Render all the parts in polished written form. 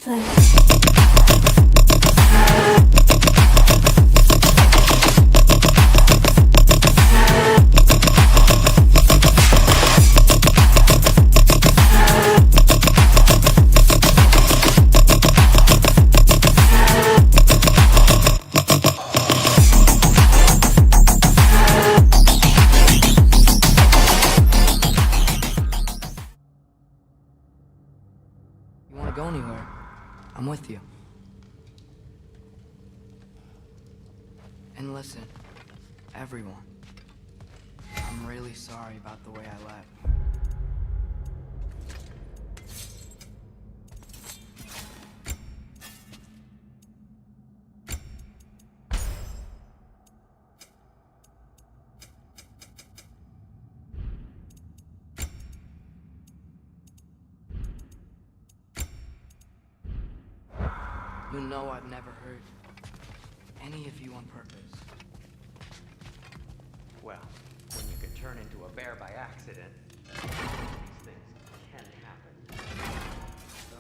play. You want to go anywhere? I'm with you. And listen, everyone, I'm really sorry about the way I left. You know I've never hurt any of you on purpose. Well, when you can turn into a bear by accident, these things can happen. So,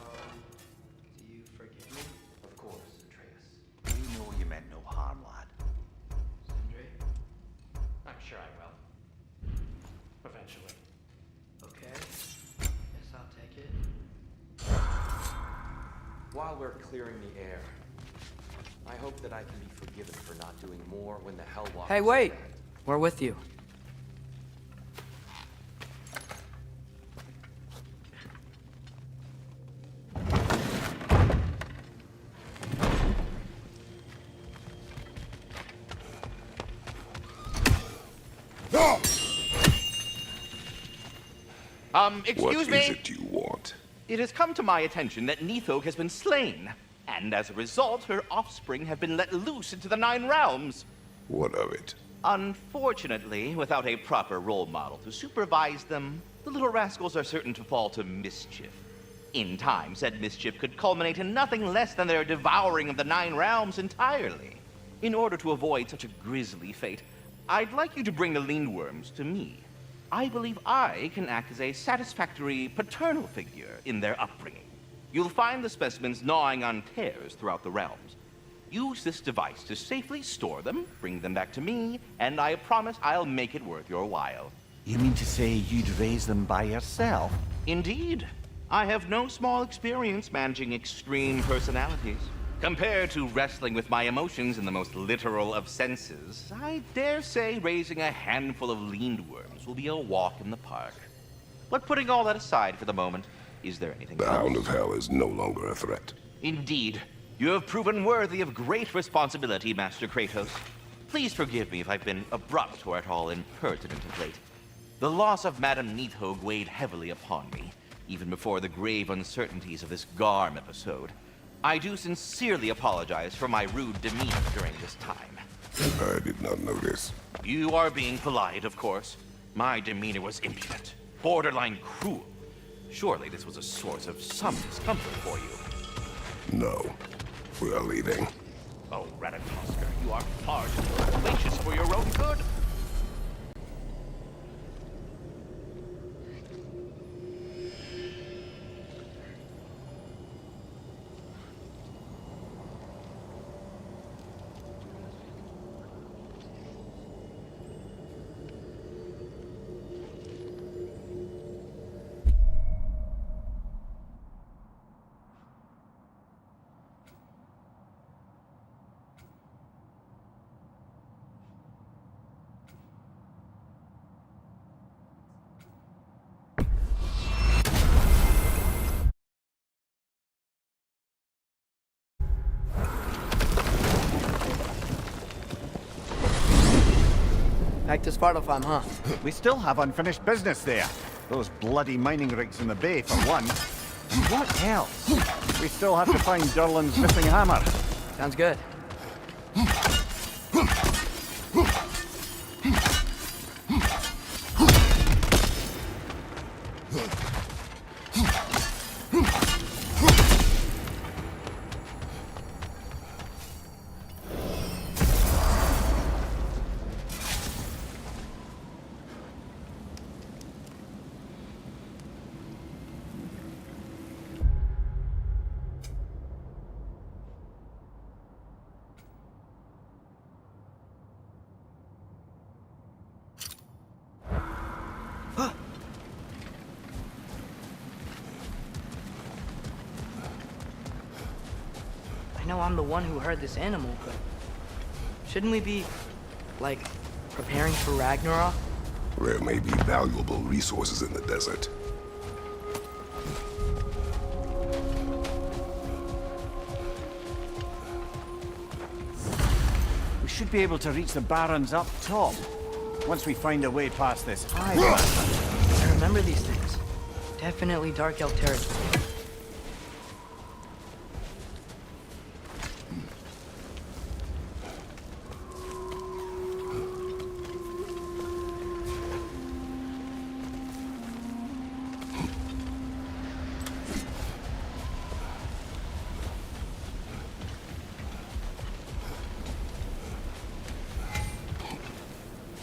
do you forgive me? Of course, Atreus. We know you meant no harm, lad. Sindri? I'm sure I will. Eventually. Okay. Guess I'll take it. While we're clearing the air, I hope that I can be forgiven for not doing more when the Hellwalkers... Hey, wait! We're with you. Excuse me? What is it you want? It has come to my attention that Nithog has been slain, and as a result, her offspring have been let loose into the Nine Realms. What of it? Unfortunately, without a proper role model to supervise them, the little rascals are certain to fall to mischief. In time, said mischief could culminate in nothing less than their devouring of the Nine Realms entirely. In order to avoid such a grisly fate, I'd like you to bring the Lindworms to me. I believe I can act as a satisfactory paternal figure in their upbringing. You'll find the specimens gnawing on tears throughout the realms. Use this device to safely store them, bring them back to me, and I promise I'll make it worth your while. You mean to say you'd raise them by yourself? Indeed. I have no small experience managing extreme personalities. Compared to wrestling with my emotions in the most literal of senses, I dare say raising a handful of Lindworms will be a walk in the park. But putting all that aside for the moment, is there anything The else? Hound of Hell is no longer a threat. Indeed. You have proven worthy of great responsibility, Master Kratos. Please forgive me if I've been abrupt or at all impertinent of late. The loss of Madame Nithog weighed heavily upon me, even before the grave uncertainties of this Garm episode. I do sincerely apologize for my rude demeanor during this time. I did not notice. You are being polite, of course. My demeanor was impudent, borderline cruel. Surely this was a source of some discomfort for you. No. We are leaving. Oh, Ratatosker, you are far too loquacious for your own good. Back to Svartalfheim, huh? We still have unfinished business there. Those bloody mining rigs in the bay, for one. And what else? We still have to find Durlin's missing hammer. Sounds good. know I'm the one who heard this animal, but shouldn't we be, like, preparing for Ragnarok? There may be valuable resources in the desert. We should be able to reach the barrens up top, once we find a way past this high ground. I remember these things. Definitely Dark Elf territory.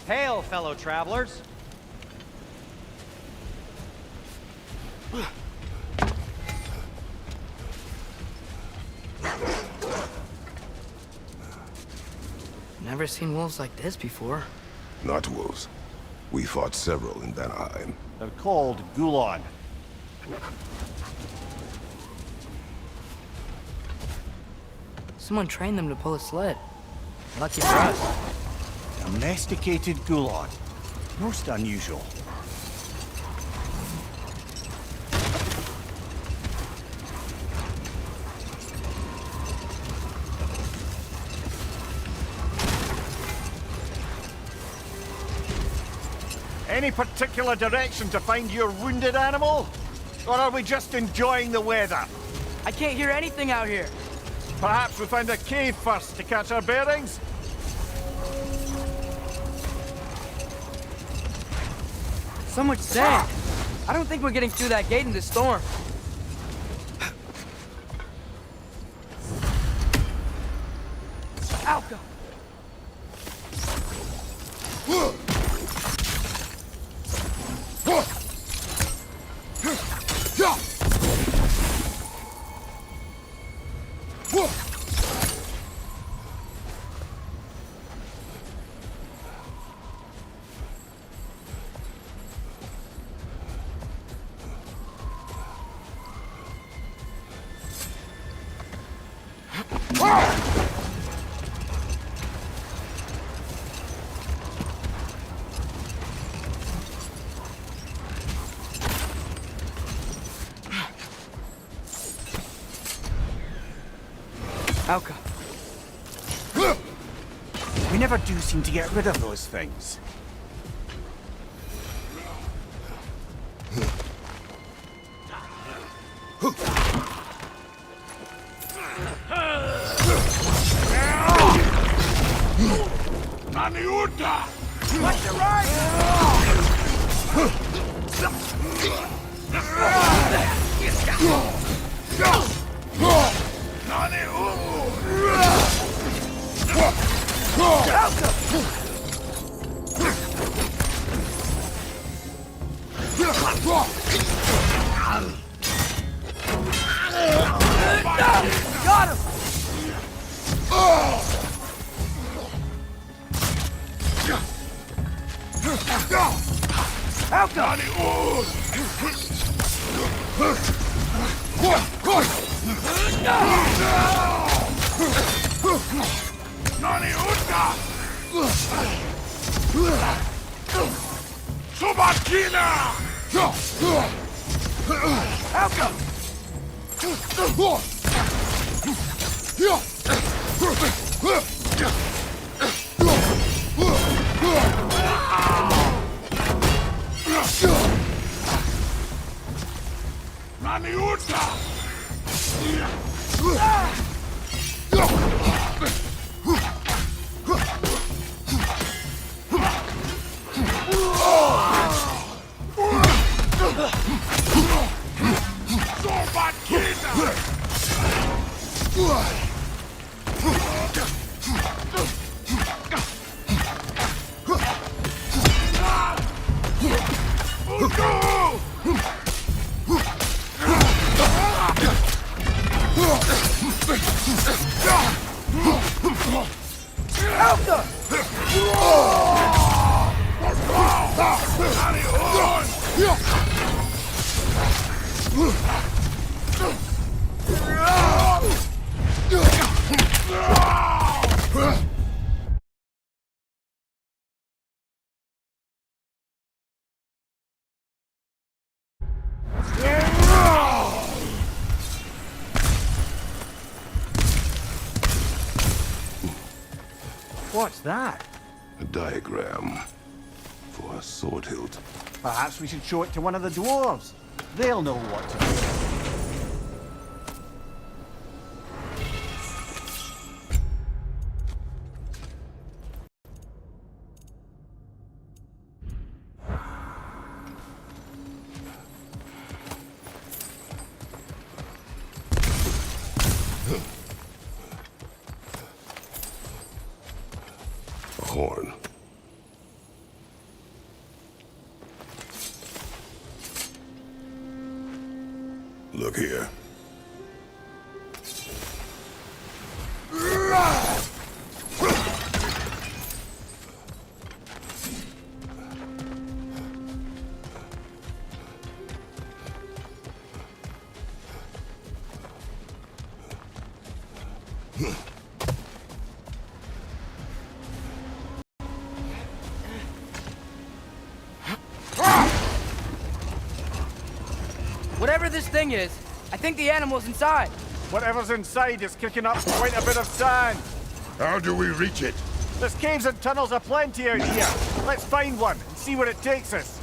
Hail, fellow travelers! Never seen wolves like this before. Not wolves. We fought several in Vanaheim. They're called Gulon. Someone trained them to pull a sled. Lucky for us. Domesticated Gulon. Most unusual. Any particular direction to find your wounded animal? Or are we just enjoying the weather? I can't hear anything out here. Perhaps we find a cave first to catch our bearings? So much sand. I don't think we're getting through that gate in this storm. Alka! Alka. We never do seem to get rid of those things. Watch your right! Got him! What's that? A diagram for a sword hilt. Perhaps we should show it to one of the dwarves. They'll know what to do. A horn. Look here. Whatever this thing is, I think the animal's inside. Whatever's inside is kicking up quite a bit of sand. How do we reach it? There's caves and tunnels aplenty out here. Let's find one and see where it takes us.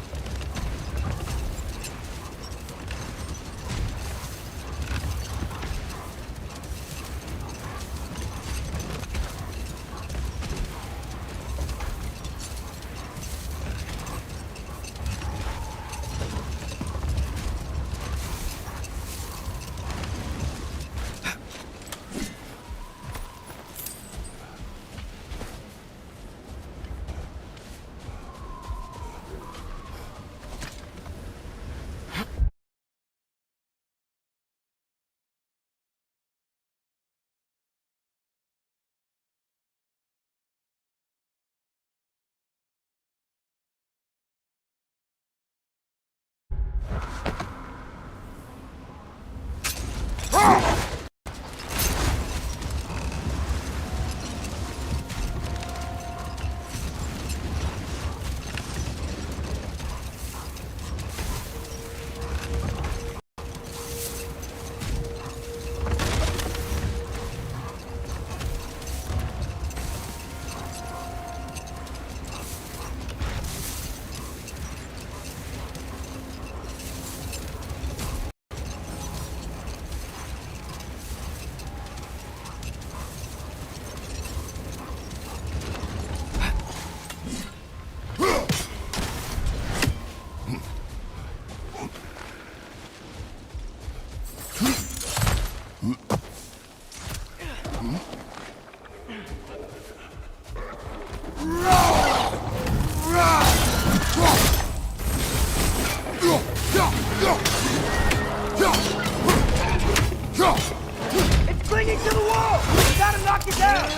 It's clinging to the wall! We gotta knock it down!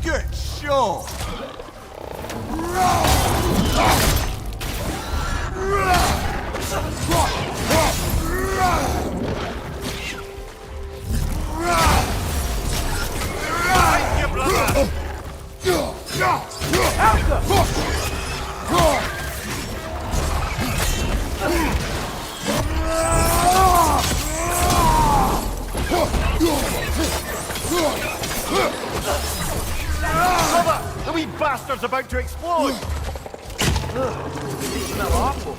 Good show! The wee bastard's about to explode! They smell awful.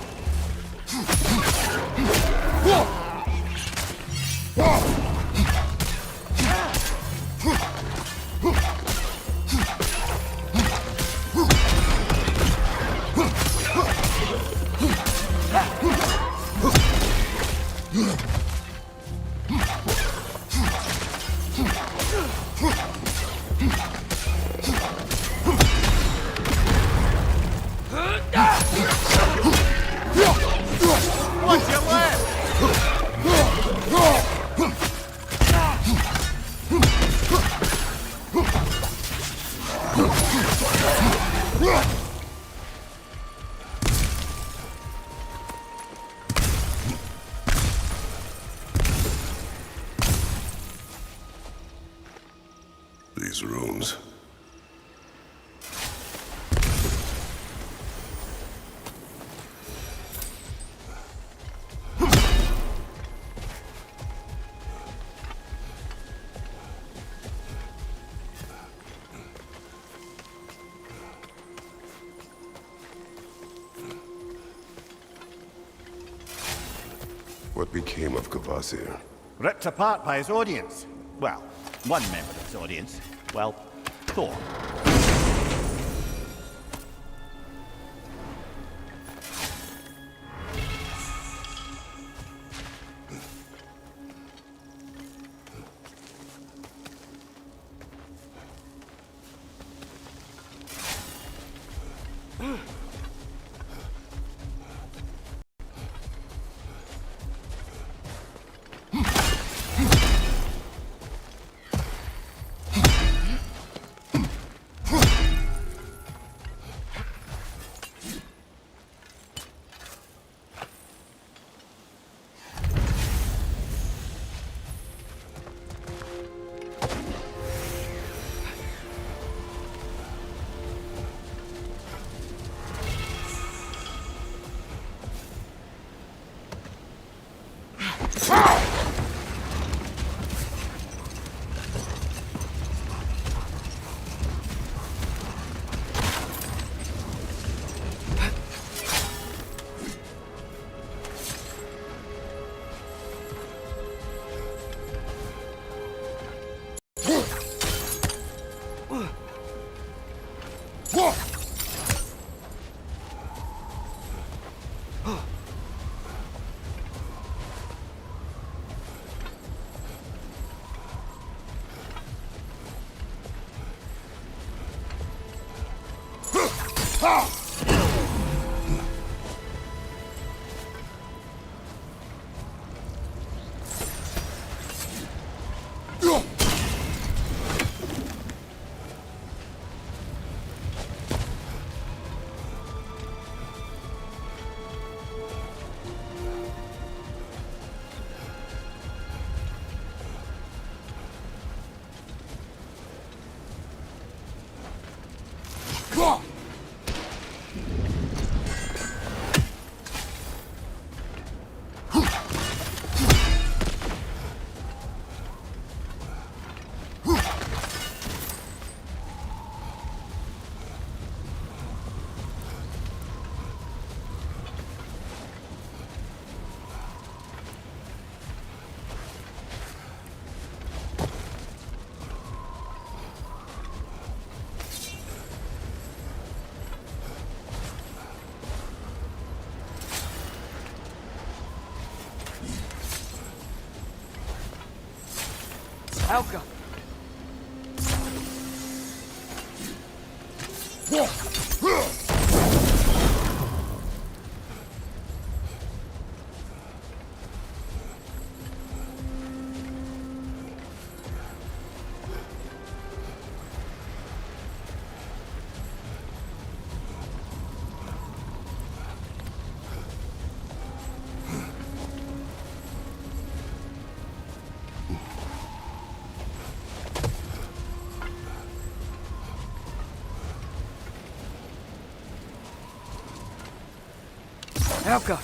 What's your left? These rooms. What became of Kvasir? Ripped apart by his audience. Well, one member of his audience. Well, Thor. Alka! Alka!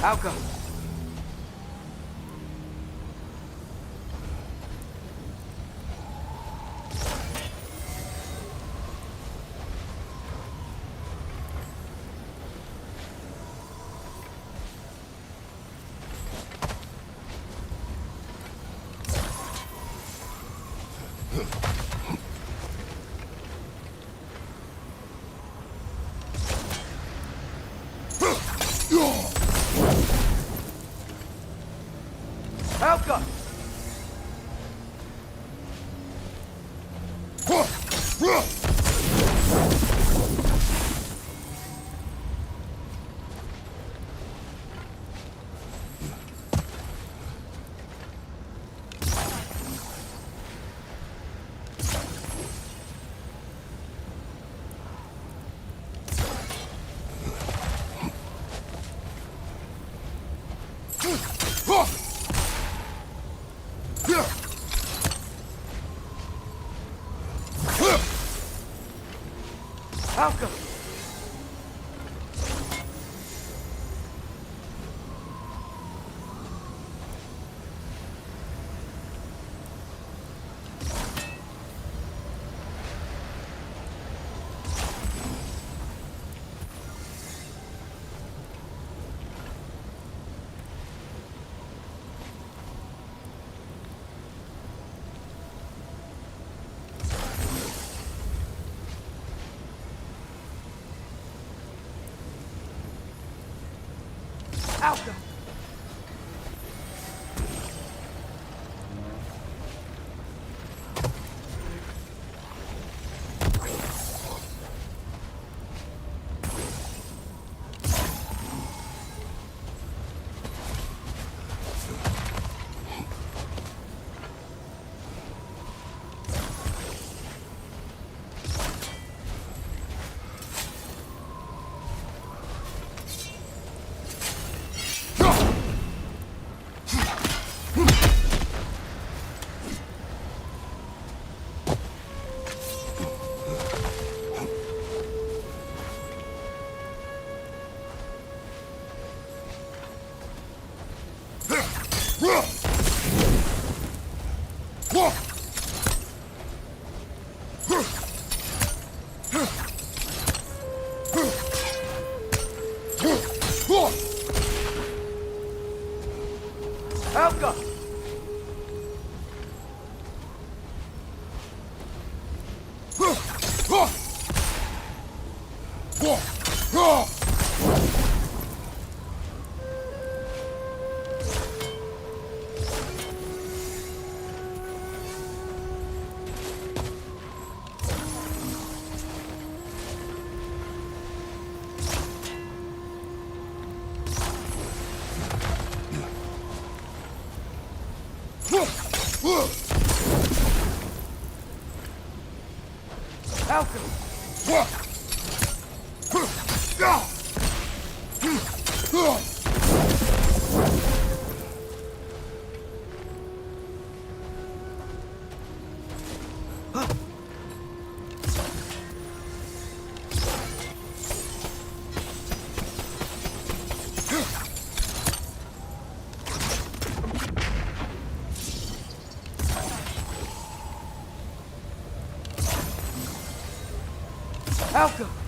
Alka! Alka! Falco! Falco! Falco! Falco! Falco!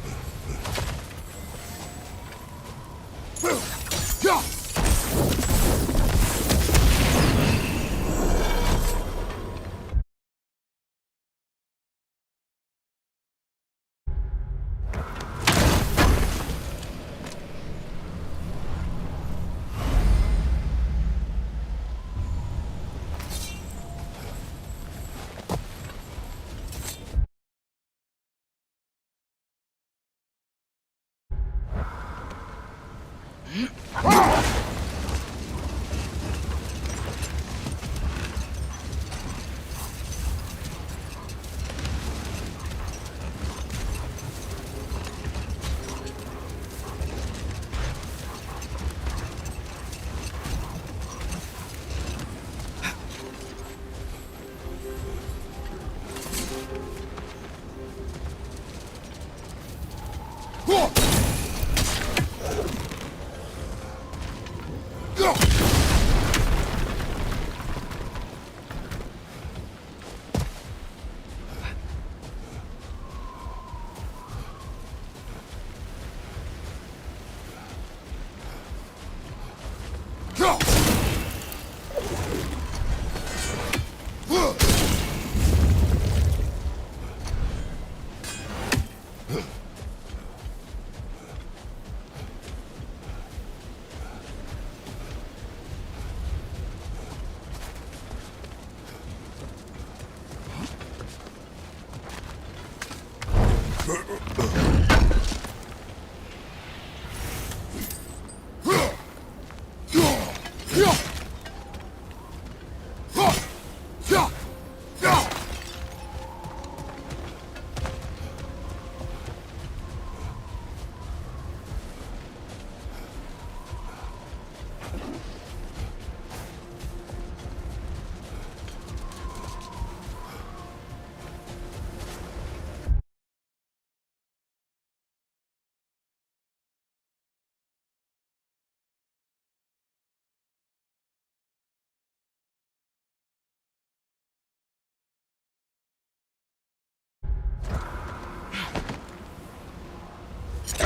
A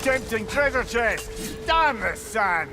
tempting treasure chest! Damn this sand!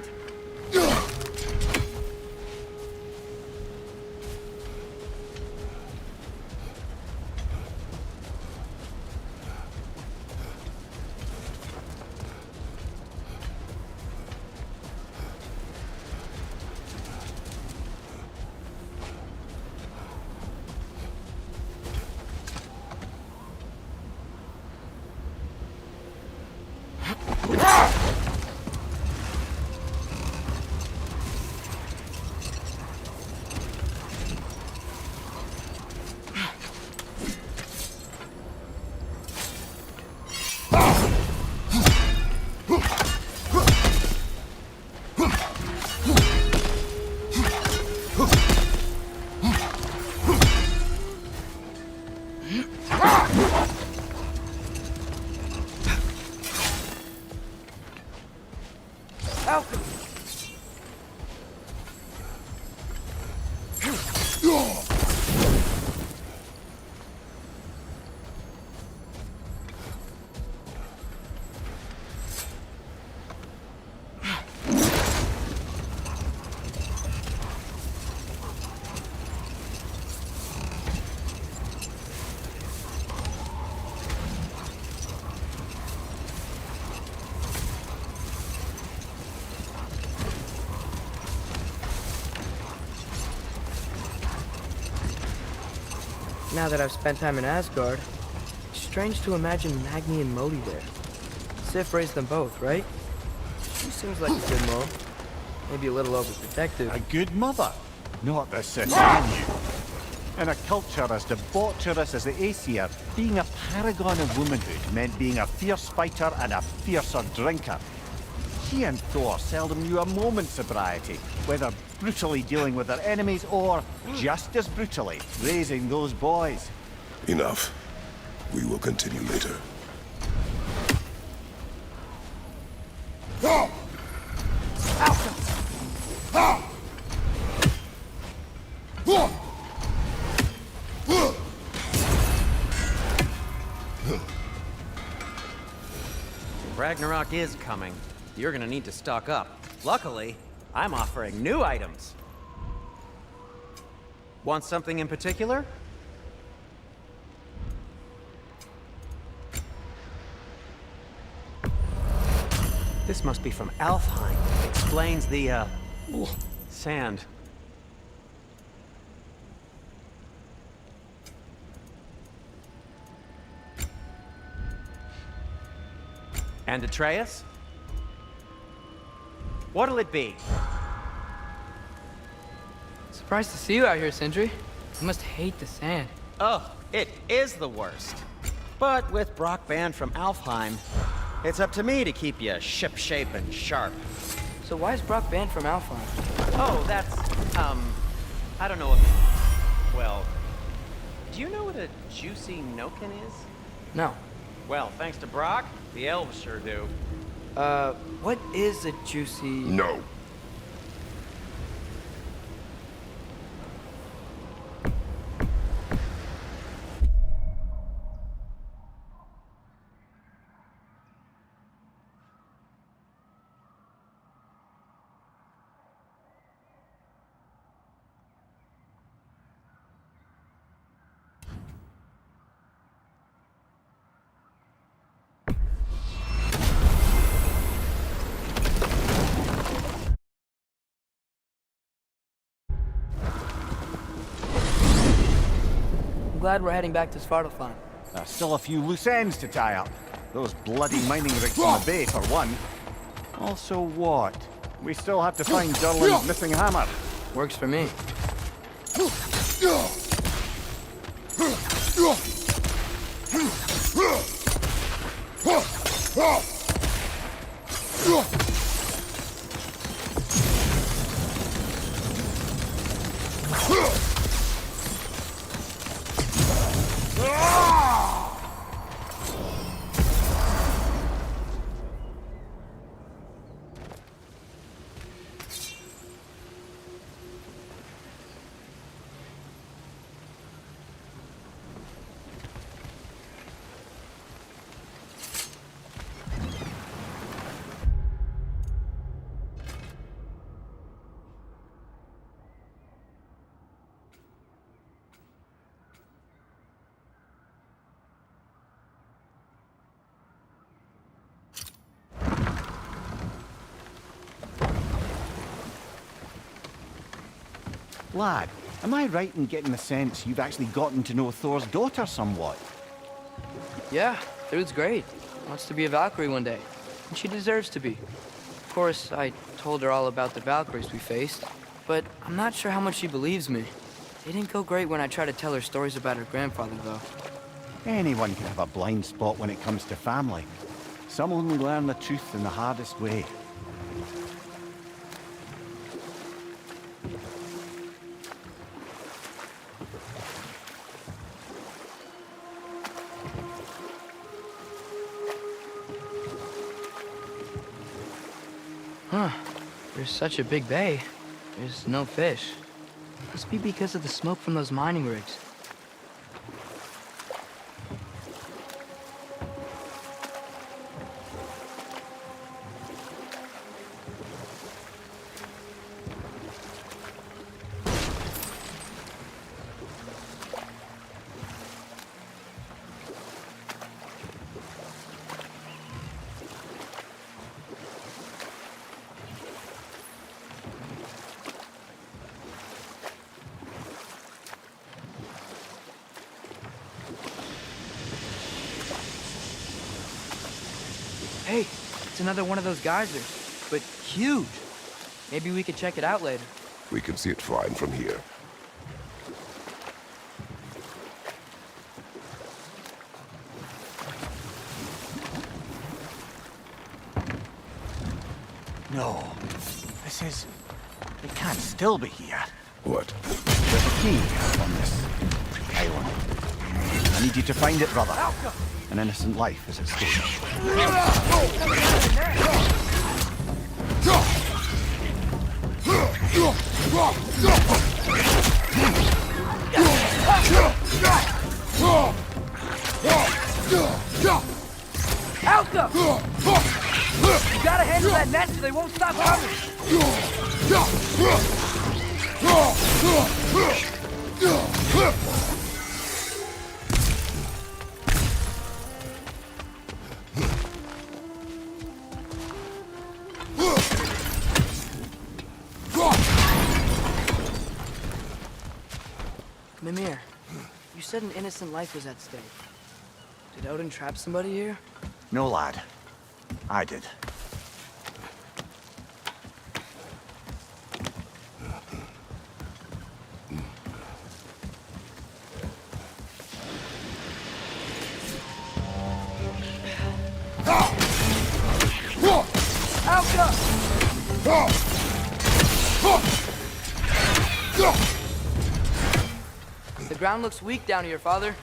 Now that I've spent time in Asgard, it's strange to imagine Magni and Modi there. Sif raised them both, right? She seems like a good mom. Maybe a little overprotective. A good mother, not the Sith I knew. In a culture as debaucherous as the Aesir, being a paragon of womanhood meant being a fierce fighter and a fiercer drinker. She and Thor seldom knew a moment's sobriety, whether brutally dealing with their enemies or, just as brutally, raising those boys. Enough. We will continue later. Ragnarok is coming. You're gonna need to stock up. Luckily, I'm offering new items. Want something in particular? This must be from Alfheim. Explains the, sand. And Atreus? What'll it be? Surprised to see you out here, Sindri. You must hate the sand. Oh, it is the worst. But with Brock banned from Alfheim, it's up to me to keep you shipshape and sharp. So why is Brock banned from Alpha? Oh, that's, I don't know if... Well, do you know what a juicy Noken is? No. Well, thanks to Brock, the elves sure do. What is a juicy... No. I'm glad we're heading back to Svartalfheim. There's still a few loose ends to tie up. Those bloody mining rigs on the bay, for one. Also what? We still have to find Durlin's missing hammer. Works for me. Lad, am I right in getting the sense you've actually gotten to know Thor's daughter somewhat? Yeah, dude's great. Wants to be a Valkyrie one day. And she deserves to be. Of course, I told her all about the Valkyries we faced, but I'm not sure how much she believes me. It didn't go great when I tried to tell her stories about her grandfather, though. Anyone can have a blind spot when it comes to family. Some only learn the truth in the hardest way. Huh. There's such a big bay. There's no fish. Must be because of the smoke from those mining rigs. Hey, it's another one of those geysers, but huge. Maybe we could check it out later. We can see it fine from here. No. This is... It can't still be here. What? There's a key on this island. I need you to find it, brother. An innocent life is at stake. Alka! You gotta handle that net so they won't stop coming! Mimir, you said an innocent life was at stake. Did Odin trap somebody here? No, lad. I did. The ground looks weak down here, Father.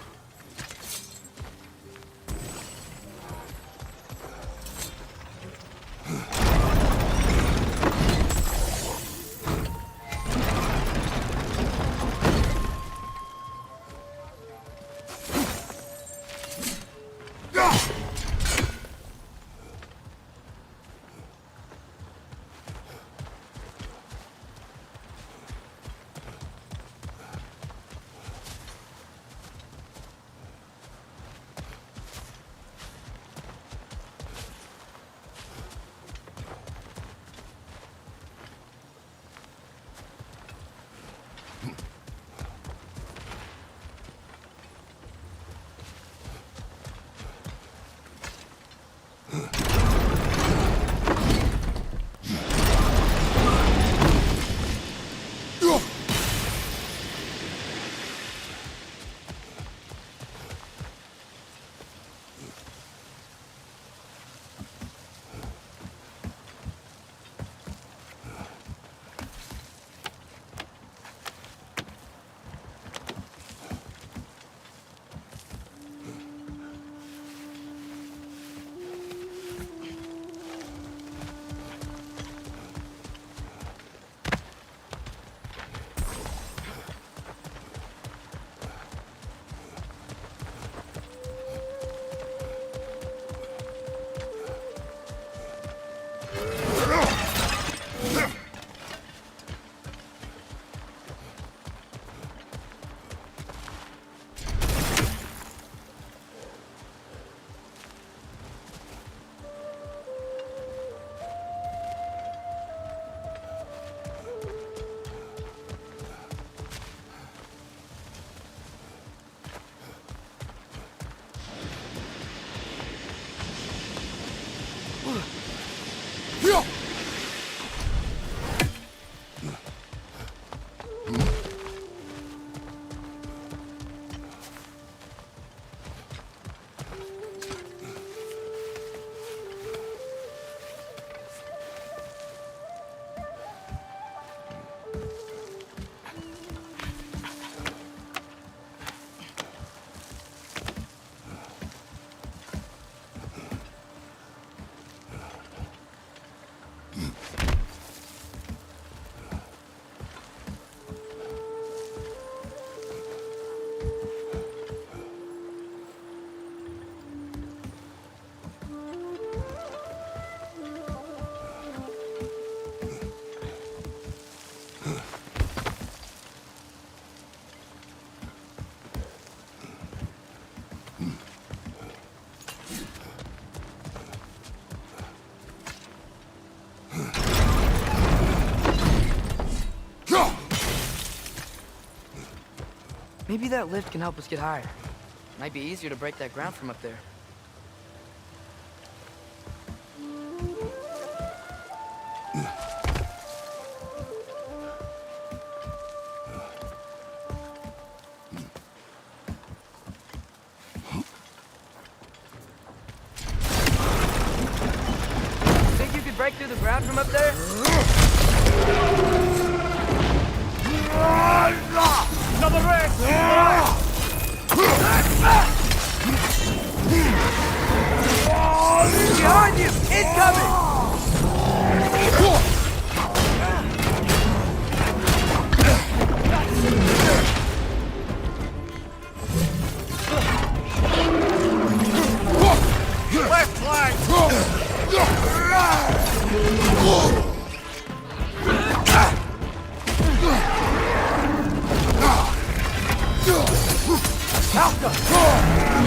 Maybe that lift can help us get higher. Might be easier to break that ground from up there. Think you could break through the ground from up there? Another red! Behind you! Incoming! Left flank!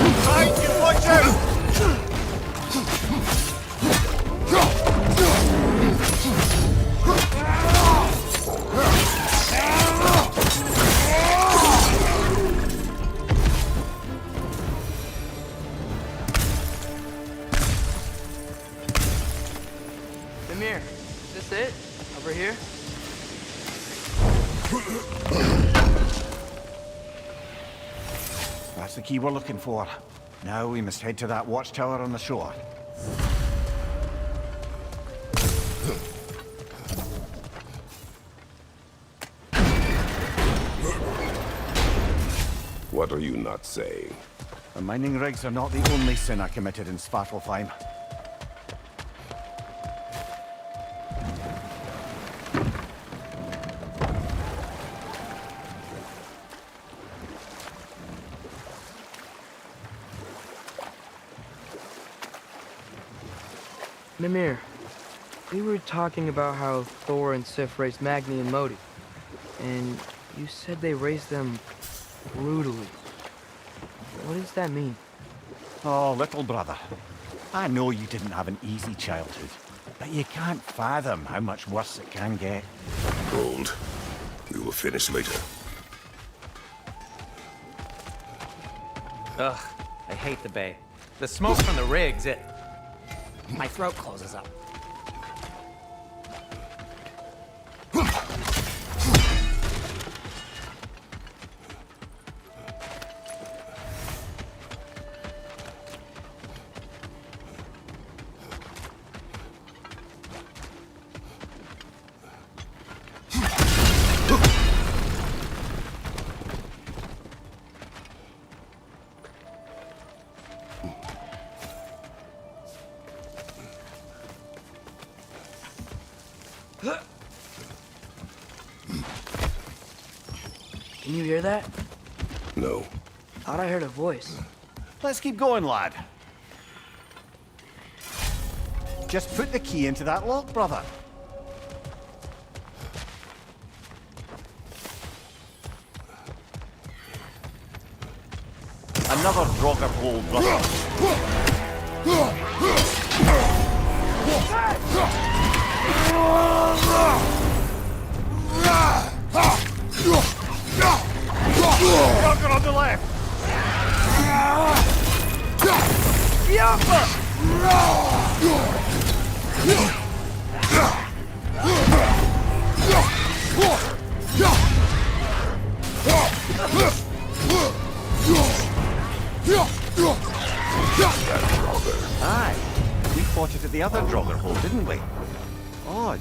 Behind you, watch out! Mimir, is this it? Over here? That's the key we're looking for. Now we must head to that watchtower on the shore. What are you not saying? The mining rigs are not the only sin I committed in Svartalfheim. Mimir, we were talking about how Thor and Sif raised Magni and Modi, and you said they raised them brutally. What does that mean? Oh, little brother. I know you didn't have an easy childhood, but you can't fathom how much worse it can get. Hold. We will finish later. Ugh, I hate the bay. The smoke from the rigs, my throat closes up. Can you hear that? No. Thought I heard a voice. Let's keep going, lad. Just put the key into that lock, brother. Another Draugr hole, brother. Draugr on the left. Aye, we fought it at the other Draugr hole, didn't we? Odd.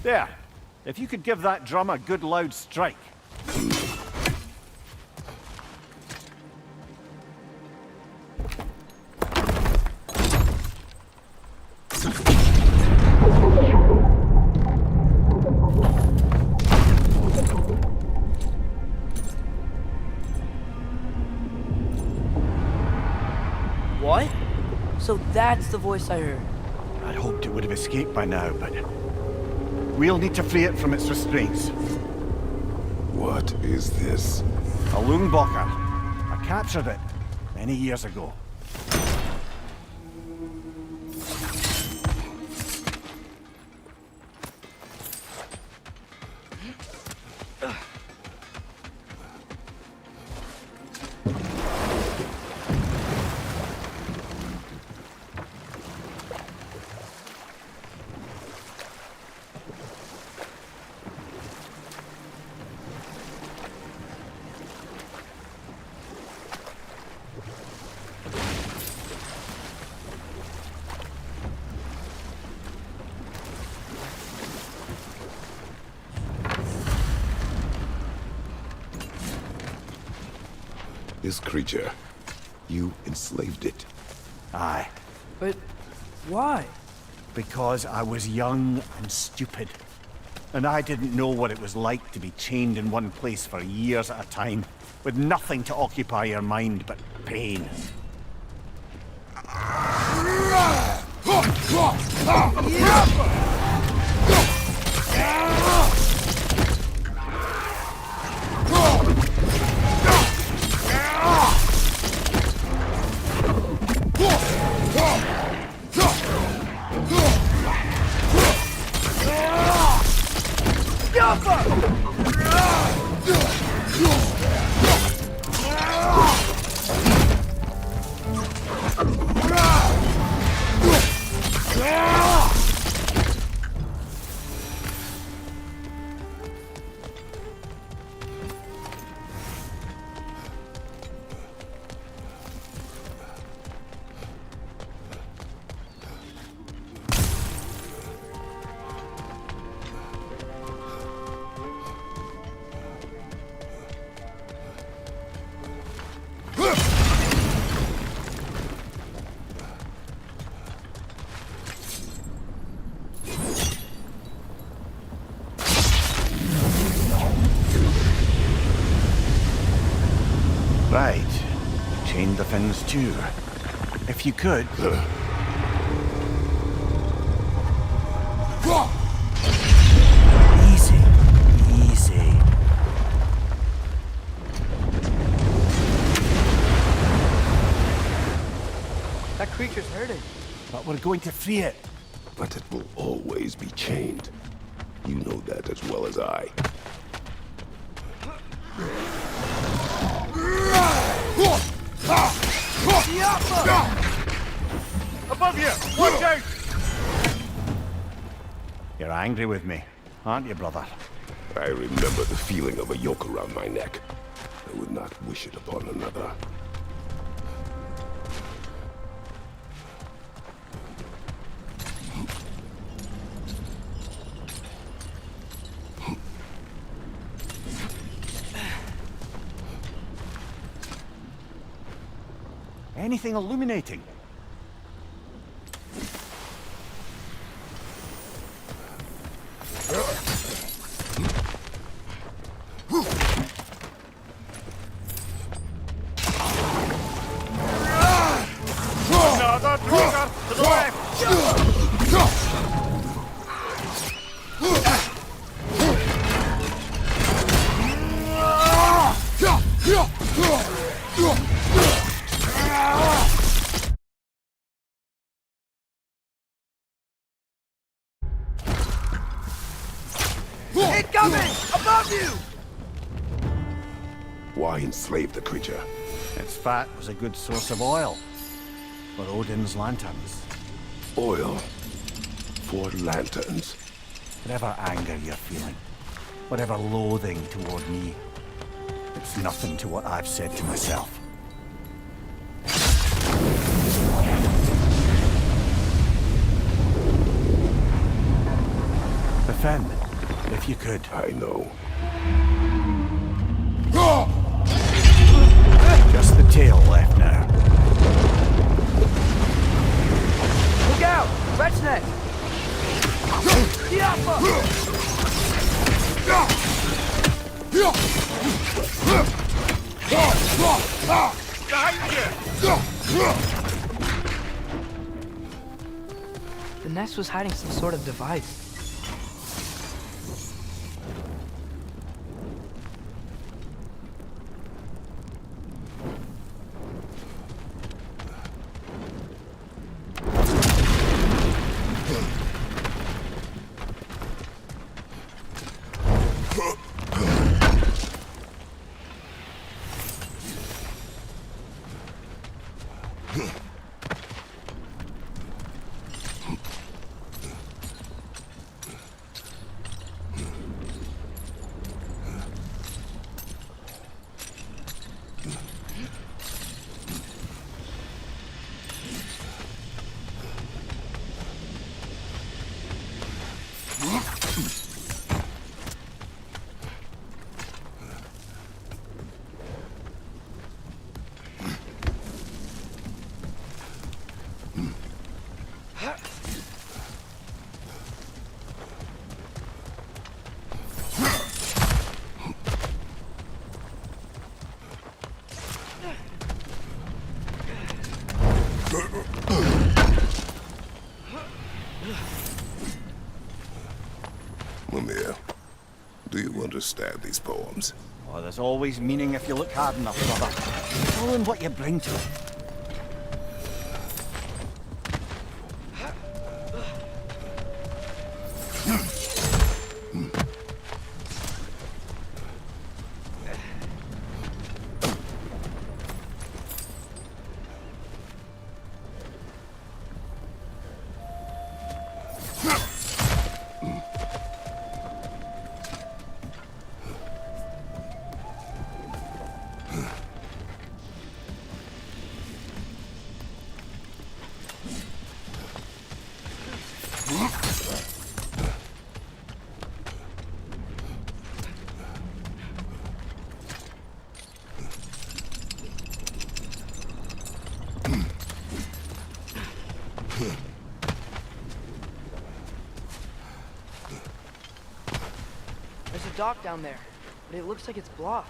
There. If you could give that drum a good loud strike. that's the voice I heard. I'd hoped it would have escaped by now, but we'll need to free it from its restraints. What is this? A Lungbocker. I captured it many years ago. This creature, you enslaved it. Aye. But why? Because I was young and stupid. And I didn't know what it was like to be chained in one place for years at a time, with nothing to occupy your mind but pain. Right. Chain the fins too. If you could. Easy. Easy. That creature's hurting. But we're going to free it. But it will always be chained. You know that as well as I. Above you! Watch out! You're angry with me, aren't you, brother? I remember the feeling of a yoke around my neck. I would not wish it upon another. Anything illuminating? Another trigger to the left! Incoming! Above you! Why enslave the creature? Its fat was a good source of oil for Odin's lanterns. Oil for lanterns. Whatever anger you're feeling, whatever loathing toward me, it's nothing to what I've said to myself. The fin, if you could. I know. Just the tail left now. Look out! Wretch neck! the nest was hiding some sort of device. Mimir, do you understand these poems? Oh, there's always meaning if you look hard enough, brother. It's all in what you bring to it. There's a dock down there, but it looks like it's blocked.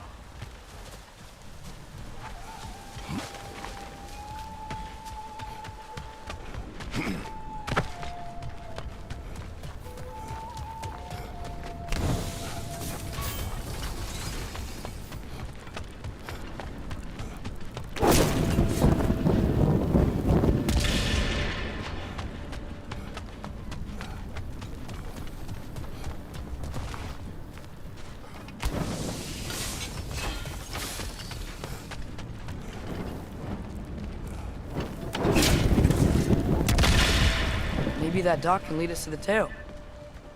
Maybe that dock can lead us to the tail.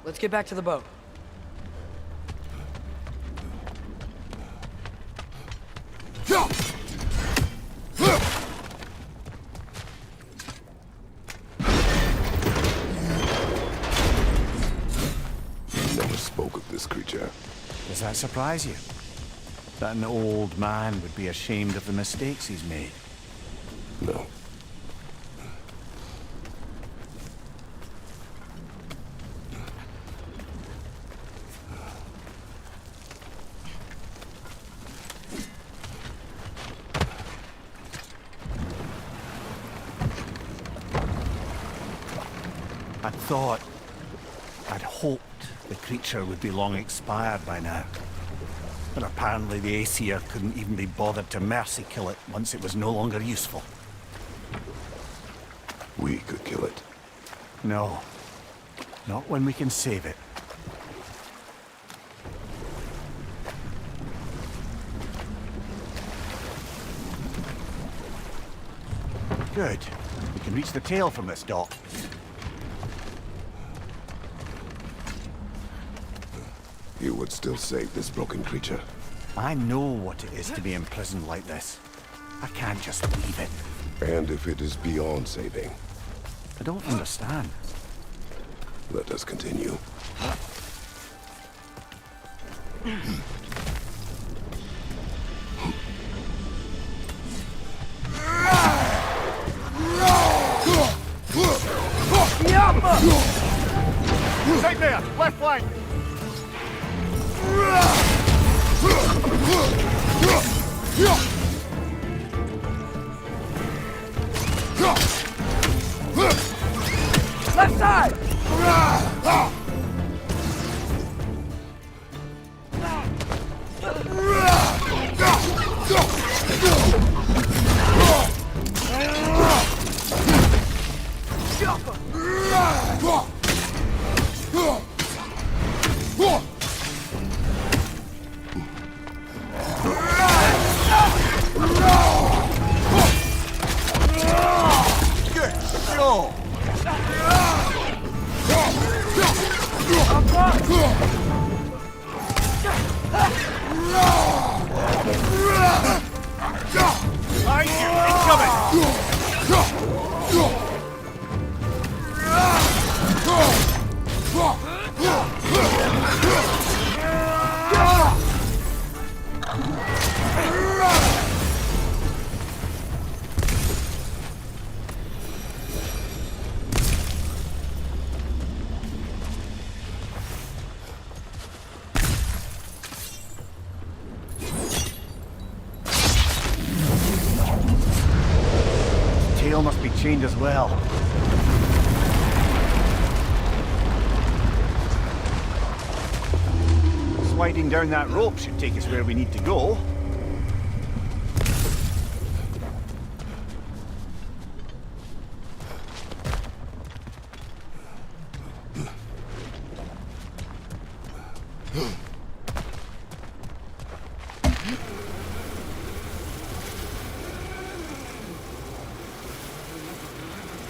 Let's get back to the boat. Never spoke of this creature. Does that surprise you? That an old man would be ashamed of the mistakes he's made? No. I'd hoped the creature would be long expired by now. But apparently the Aesir couldn't even be bothered to mercy kill it once it was no longer useful. We could kill it. No. Not when we can save it. Good. We can reach the tail from this dock. You would still save this broken creature. I know what it is to be imprisoned like this. I can't just leave it. And if it is beyond saving, I don't understand. let us continue. Take there! Left flank! Left side! Tail must be chained as well. Sliding down that rope should take us where we need to go.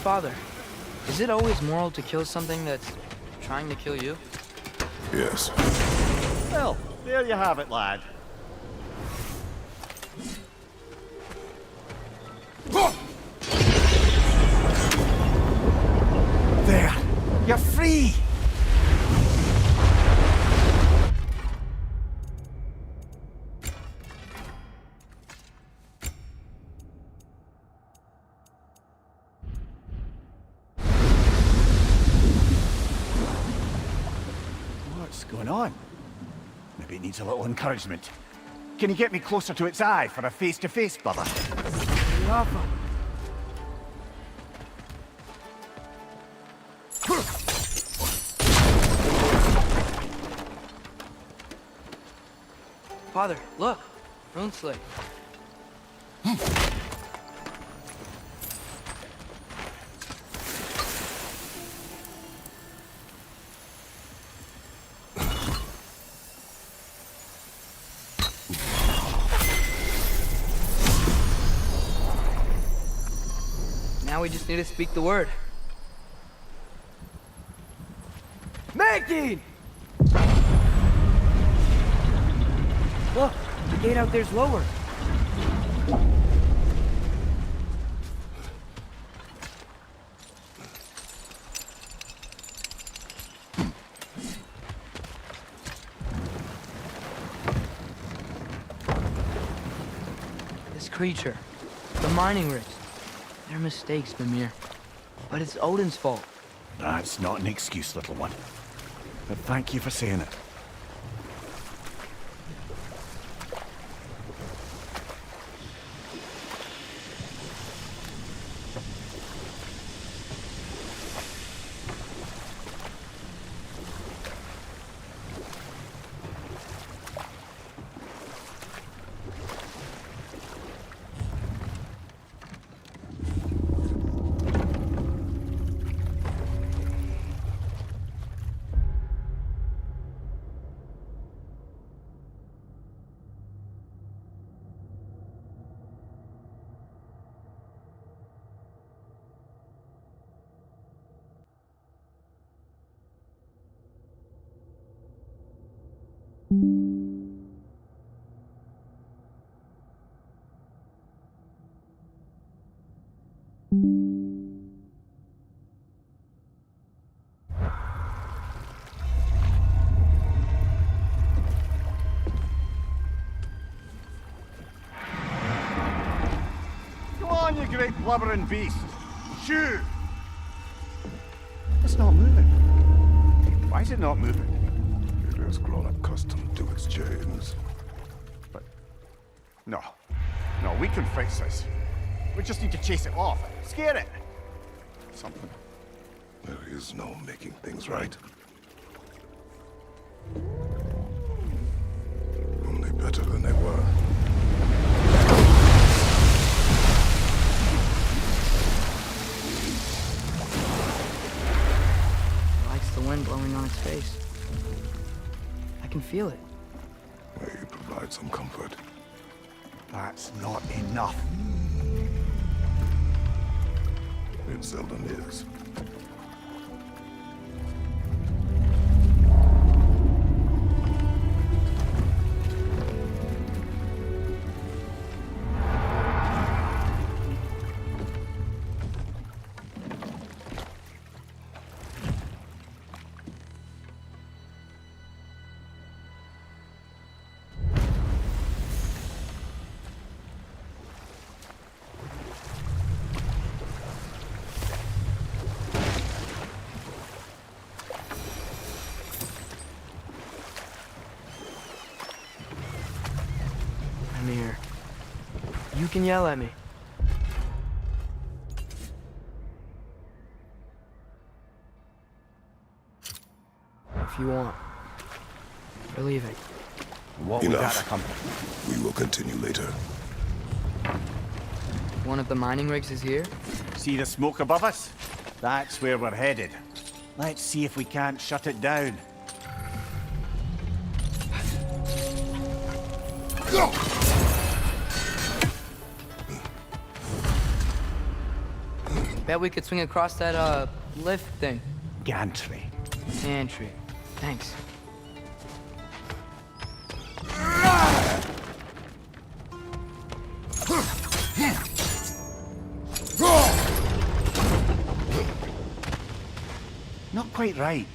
Father, is it always moral to kill something that's trying to kill you? Yes. Well, there you have it, lad. There! You're free! What's going on? Maybe it needs a little encouragement. Can you get me closer to its eye for a face-to-face, brother? Father, look! Rune Slate. Now we just need to speak the word. Making! Look, the gate out there's lower. This creature, the mining rigs, they're mistakes, Mimir. But it's Odin's fault. That's not an excuse, little one. But thank you for saying it. Come on, you great blubbering beast! Shoo! It's not moving. Why is it not moving? It has grown accustomed to its chains. But... No. No, we can fix this. We just need to chase it off. Scare it. Something. There is is no making things right. Only better than they were. He likes the wind blowing on its face. I can feel it. You provide some comfort. That's not enough. It seldom is. I'm here. You can yell at me. If you want. We're leaving. What we Enough. gotta come. We will continue later. One of the mining rigs is here? See the smoke above us? That's where we're headed. Let's see if we can't shut it down. Bet we could swing across that, lift thing. Gantry. Pantry. Thanks. Not quite right.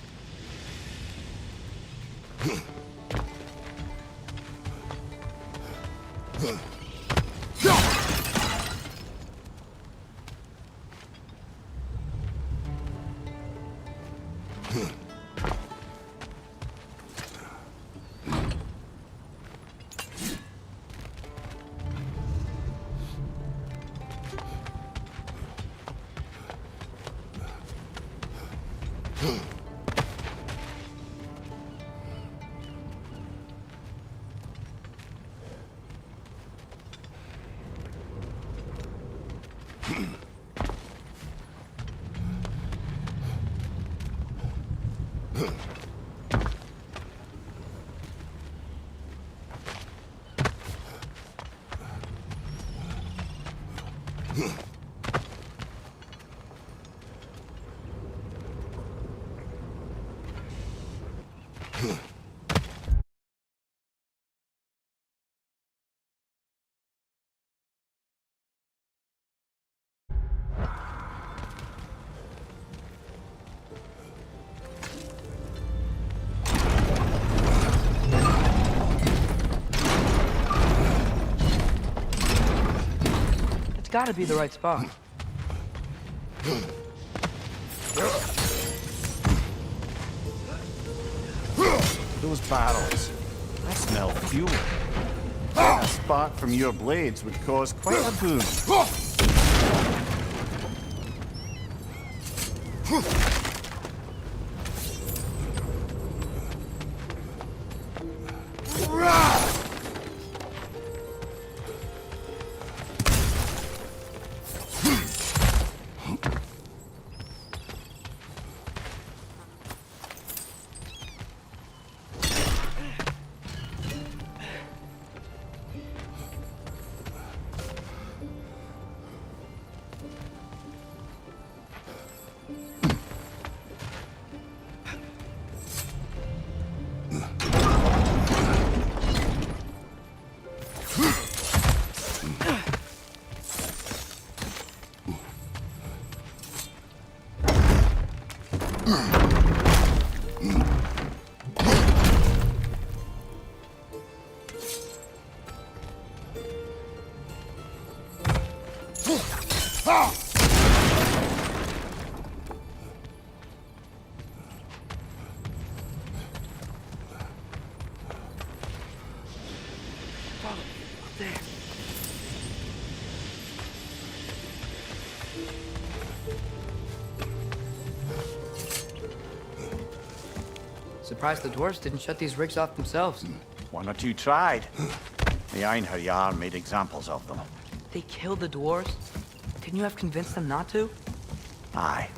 It's gotta be the right spot. Those barrels. I smell fuel. A spark from your blades would cause quite a boom. Surprised the dwarves didn't shut these rigs off themselves. One or two tried. The Einherjar made examples of them. They killed the dwarves? Couldn't you have convinced them not to? Aye.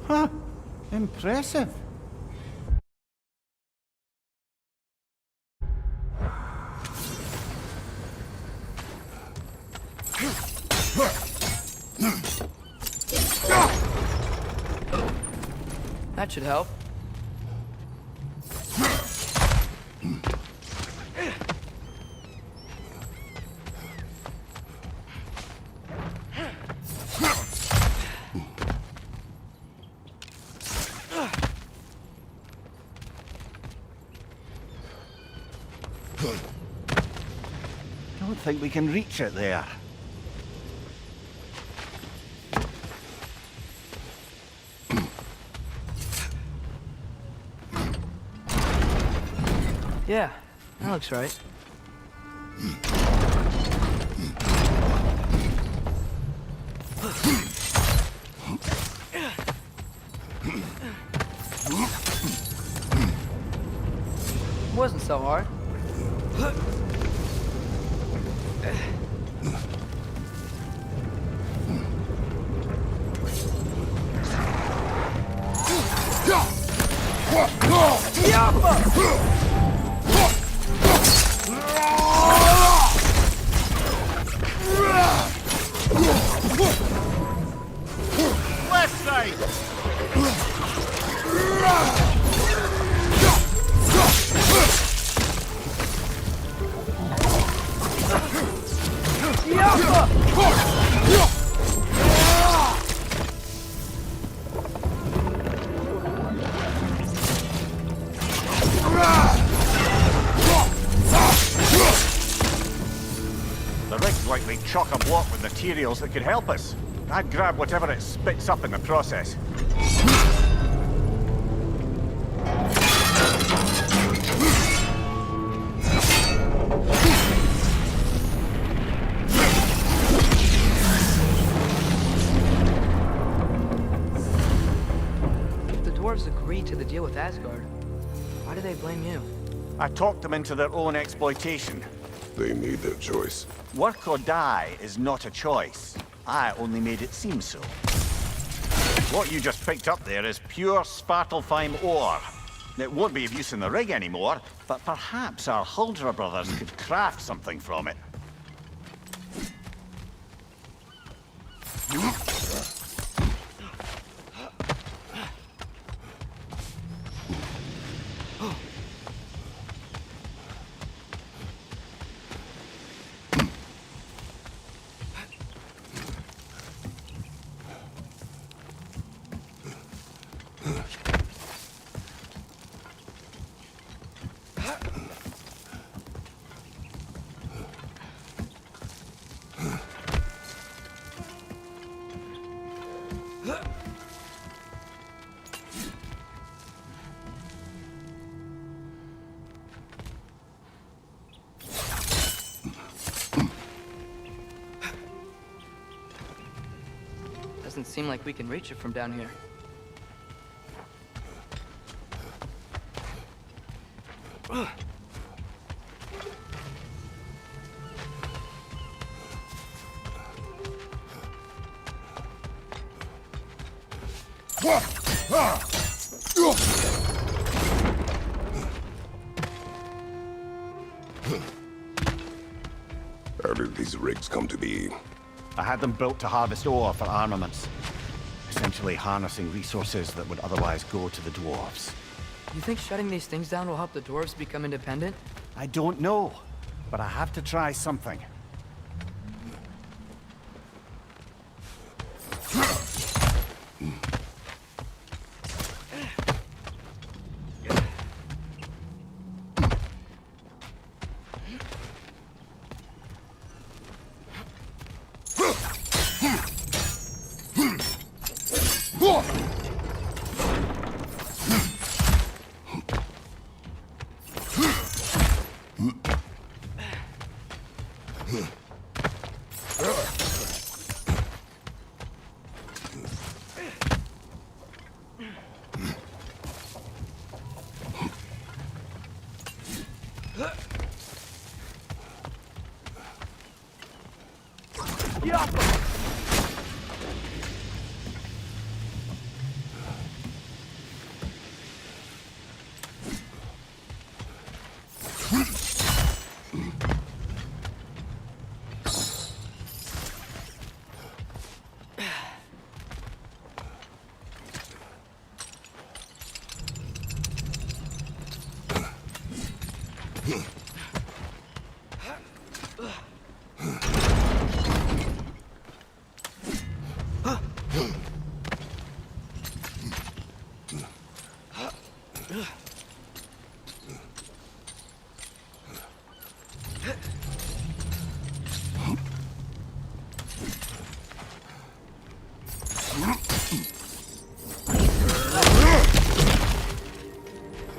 Huh. Impressive. That should help. Don't think we can reach it there. Yeah, that looks right. Wasn't so hard. Left side! The rig's likely chock-a-block with materials that could help us. I'd grab whatever it spits up in the process. If the dwarves agreed to the deal with Asgard, why do they blame you? I talked them into their own exploitation. They made their choice. Work or die is not a choice. I only made it seem so. What you just picked up there is pure Svartalfheim ore. It won't be of use in the rig anymore, but perhaps our Huldra brothers could craft something from it. Doesn't seem like we can reach it from down here. How did these rigs come to be? I had them built to harvest ore for armaments. Essentially harnessing resources that would otherwise go to the dwarves. You think shutting these things down will help the dwarves become independent? I don't know. but I have to try something.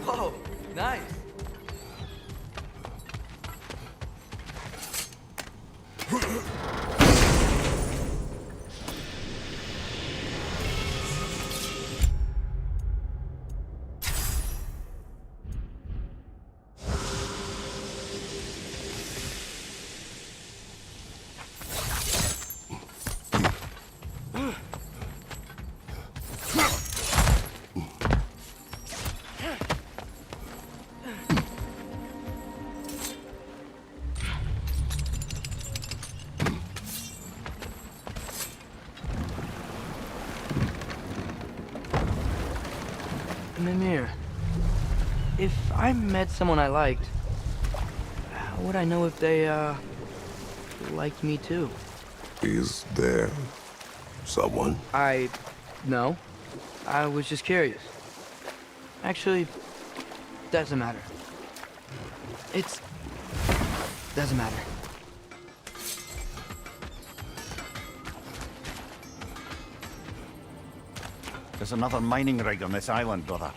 Whoa, nice. Mimir, if I met someone I liked, how would I know if they, liked me too? Is there someone? No. I was just curious. Actually, doesn't matter. Doesn't matter. There's another mining rig on this island, brother.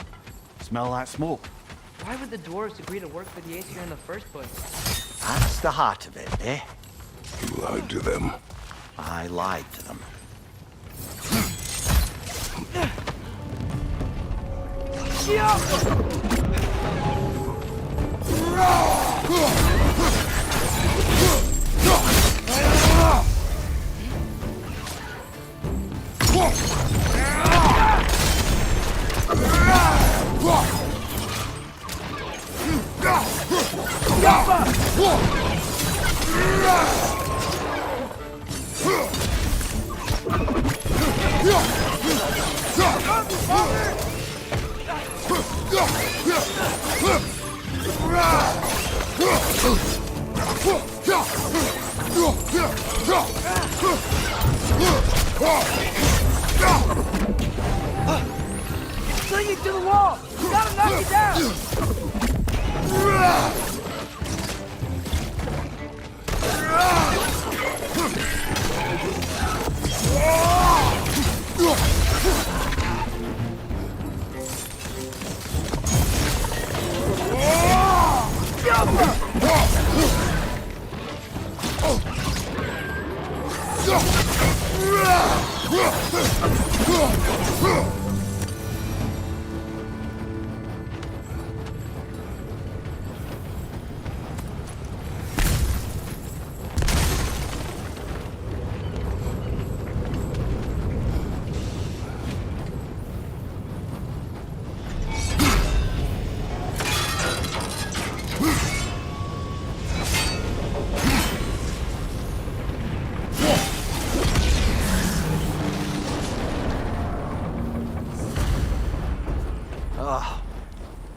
Smell that smoke? Why would the dwarves agree to work for the Aesir in the first place? That's the heart of it, eh? You lied to them. I lied to them. It's clinging to the wall! You gotta knock it down!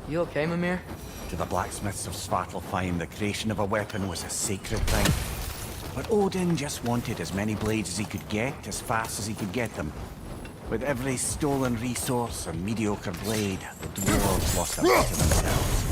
You okay, Mimir? To the blacksmiths of Svartalfheim, the creation of a weapon was a sacred thing. But Odin just wanted as many blades as he could get, as fast as he could get them. With every stolen resource and mediocre blade, the dwarves lost a bit of themselves.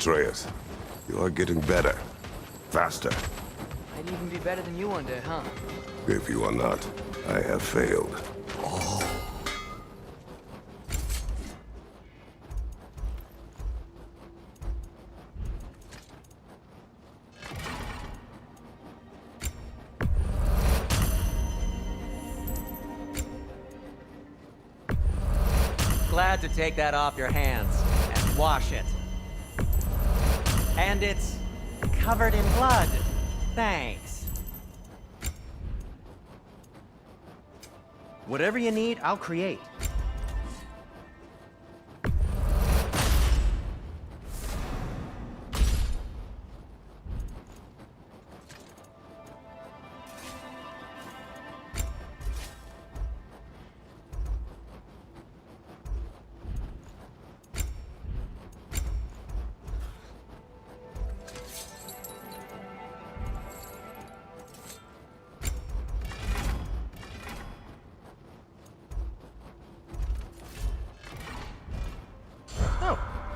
Atreus, you are getting better. Faster. I'd even be better than you one day, huh? If you are not, I have failed. Glad to take that off your hands and wash it. And it's covered in blood. Thanks. Whatever you need, I'll create.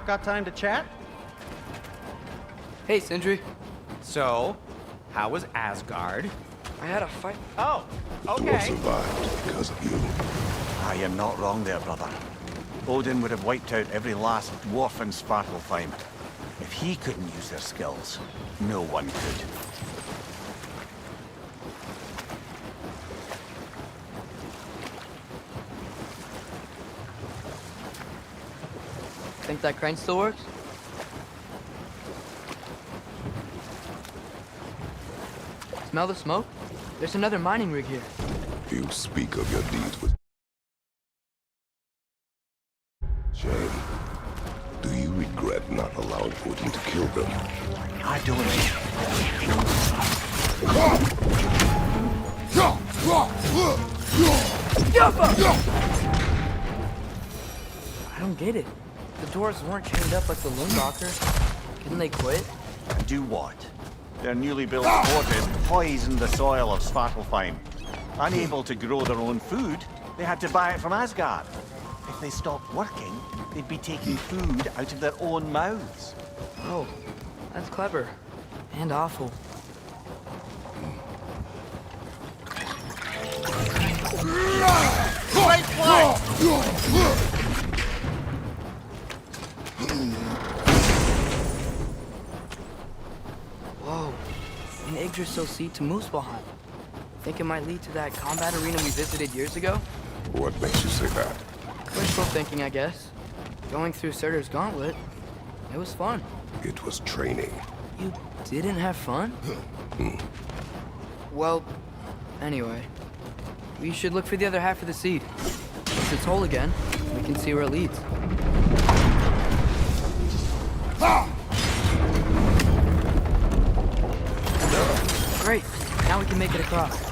Got time to chat? Hey, Sindri. So, how was Asgard? I had a fight. Oh, Dwarf okay. survived because of you. I am not wrong there, brother. Odin would have wiped out every last dwarf in Svartalfheim. If he couldn't use their skills, no one could. Think that crane still works? Smell the smoke? There's another mining rig here. You speak of your deeds with shame. Do you regret not allowing Odin to kill them? I don't. I don't get it. The doors weren't chained up like the Lundbacher. Couldn't they quit? And do what? Their newly built fortress poisoned the soil of Svartalfheim. Unable to grow their own food, they had to buy it from Asgard. If they stopped working, they'd be taking food out of their own mouths. Oh, that's clever. And awful. Great play! Whoa, an Yggdrasil seat to Muspelheim. Think it might lead to that combat arena we visited years ago? What makes you say that? Wishful thinking, I guess. Going through Surtur's gauntlet, it was fun. It was training. You didn't have fun? Well, anyway, we should look for the other half of the seed. If it's whole again, we can see where it leads. Great, now we can make it across.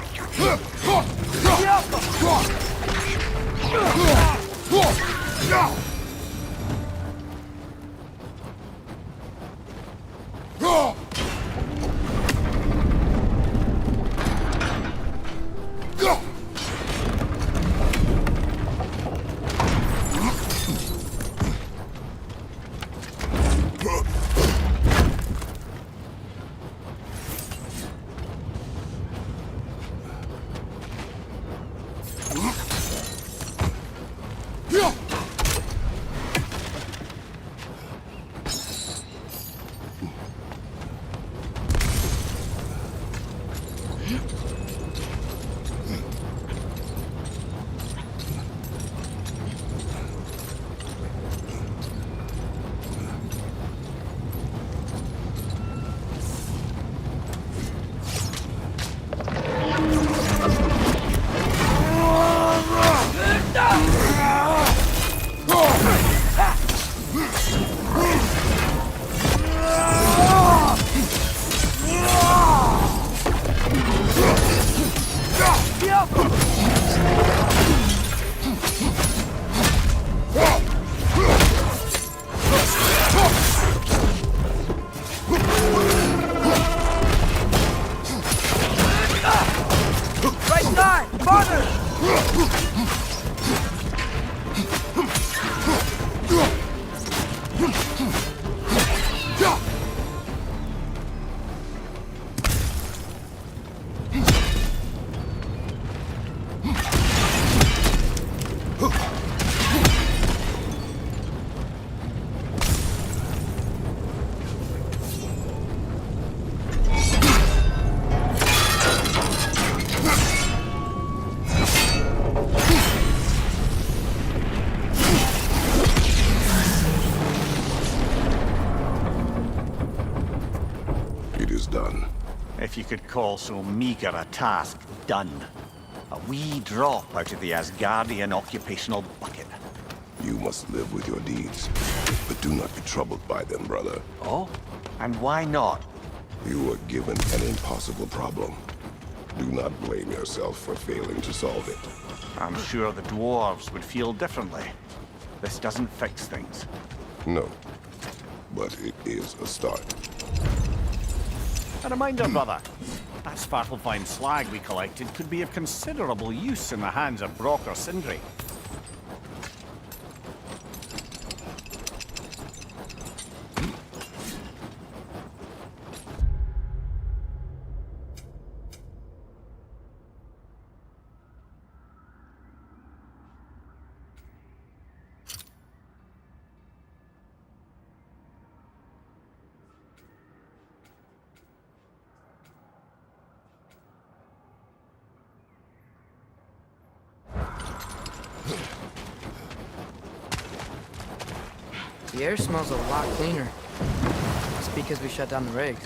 If you could call so meager a task done. A wee drop out of the Asgardian occupational bucket. You must live with your deeds, but do not be troubled by them, brother. Oh? And why not? You were given an impossible problem. Do not blame yourself for failing to solve it. I'm sure the dwarves would feel differently. This doesn't fix things. No, but it is a start. A reminder, brother. That Svartalfheim slag we collected could be of considerable use in the hands of Brock or Sindri. The air smells a lot cleaner. It's because we shut down the rigs.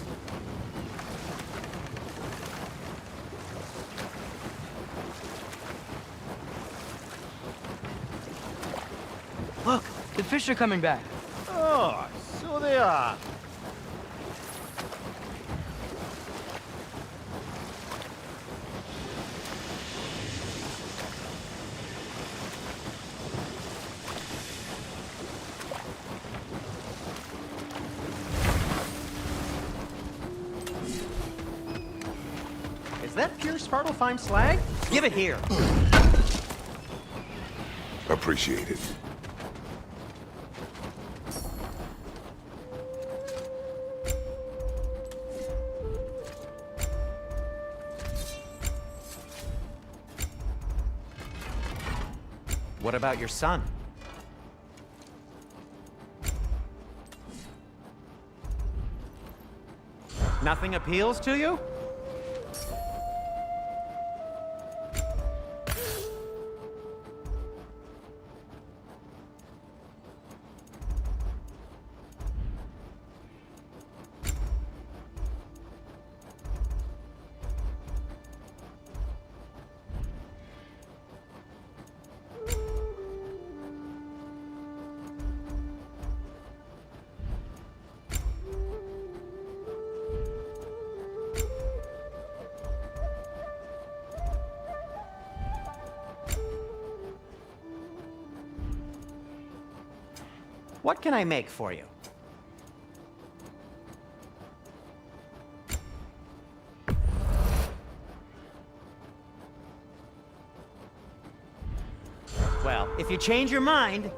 Look, the fish are coming back. Oh, so they are. Is that pure Spartalfheim slag? Give it here. Appreciate it. What about your son? Nothing appeals to you? What can I make for you? Well, if you change your mind...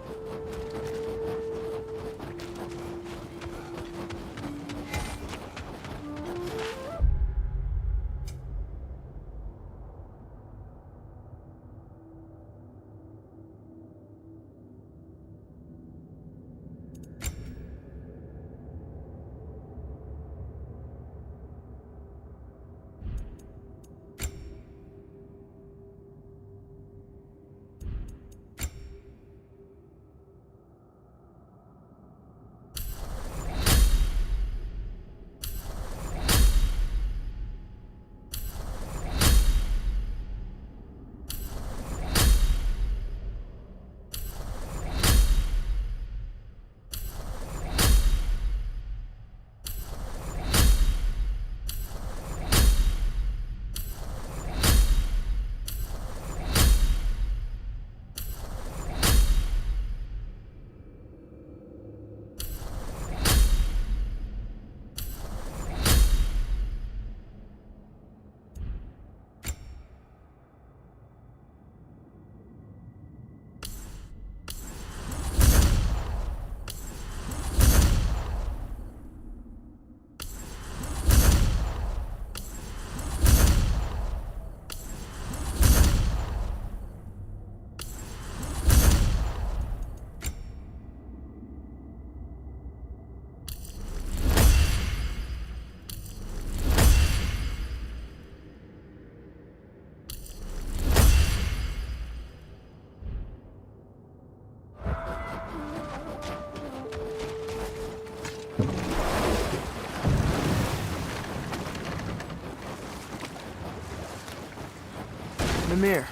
Mimir,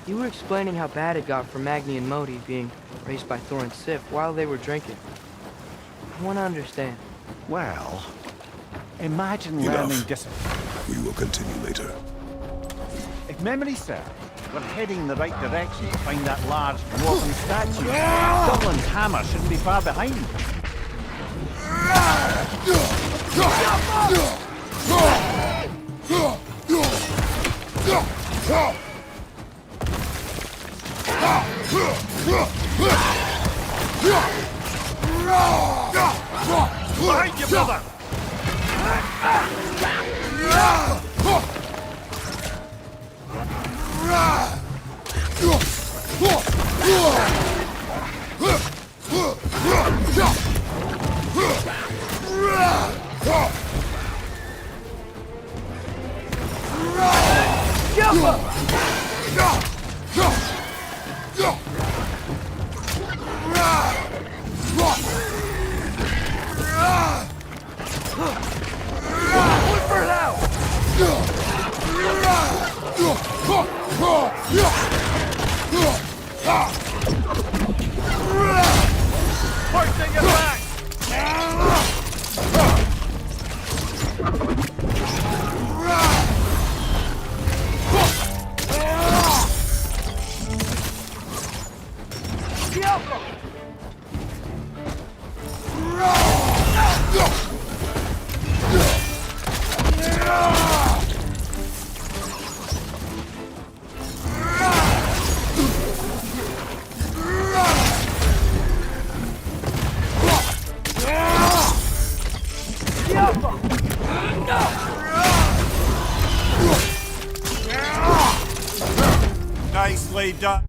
you were explaining how bad it got for Magni and Modi being raised by Thor and Sif while they were drinking. I want to understand. Well, imagine Enough. learning discipline. We will continue later. If memory serves, we're heading in the right direction to find that large dwarven statue. Dublin's hammer shouldn't be far behind. Behind you, brother! Look for it out! Hoisting it back! Nicely done.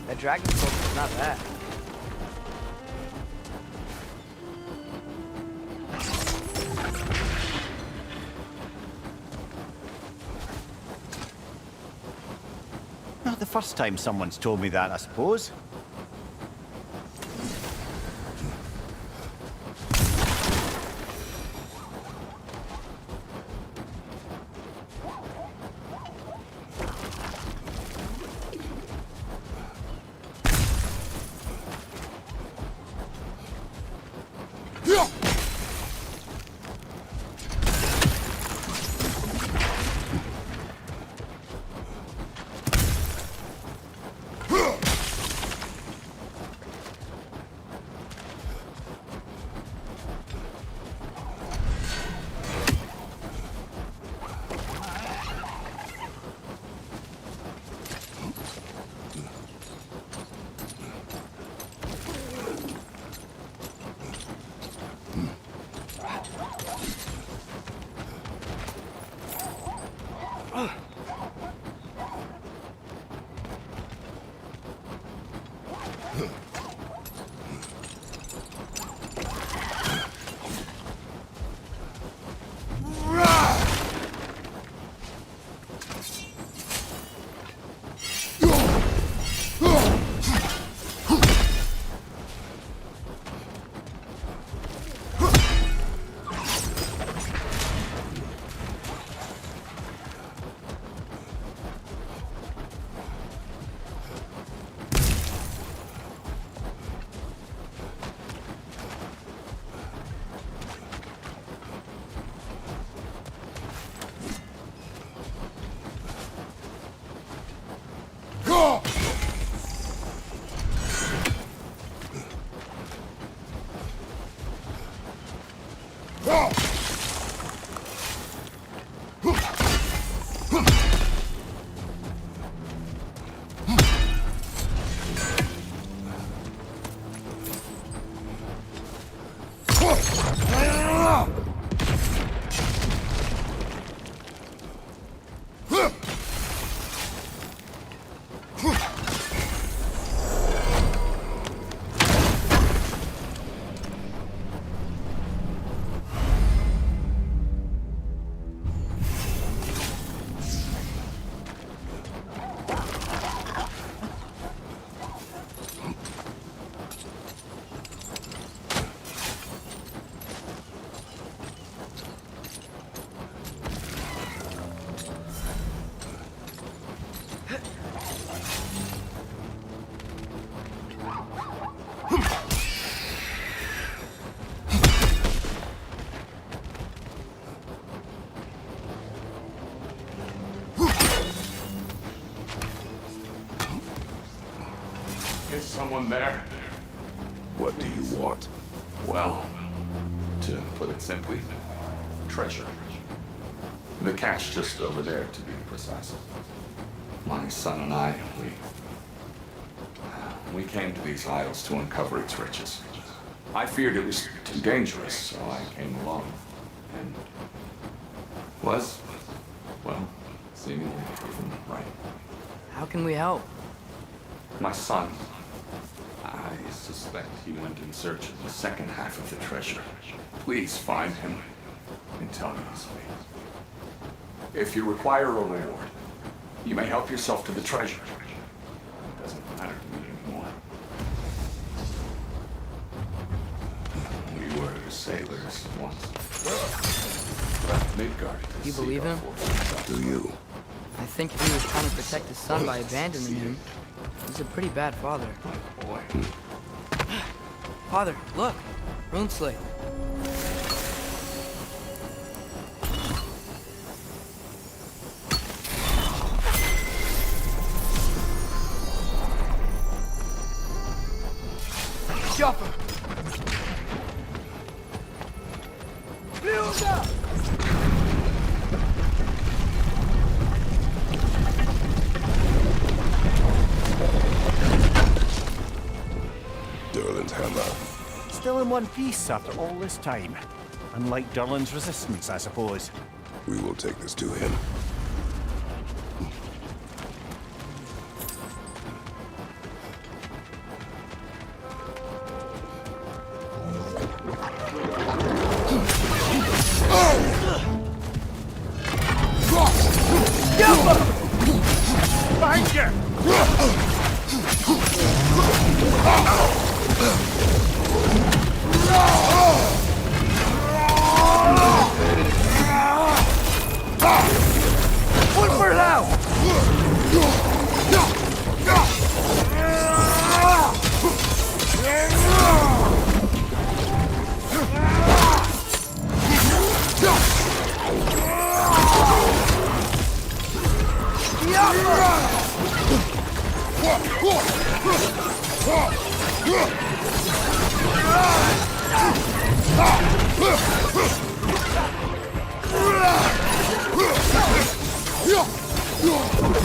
That dragon focus is not bad. Not the first time someone's told me that, I suppose. Is someone there? What do you want? Well, to put it simply, treasure. The cache just over there, to be precise. My son and I, we came to these isles to uncover its riches. I feared it was too dangerous, so I came along. And was, well, seemingly proven right. How can we help? My son, I suspect he went in search of the second half of the treasure. Please find him and tell me his fate. If you require a reward, you may help yourself to the treasure. It doesn't matter to me anymore. sailors once left Midgard. to You seek believe our him? fortunes. Do you? I think if he was trying to protect his son by abandoning him, he's a pretty bad father. Boy, Father, look! Rune Slate. Jumper! Build up! Durlin's hammer. Still in one piece after all this time. Unlike Durlin's resistance, I suppose. We will take this to him. Behind you! One for now!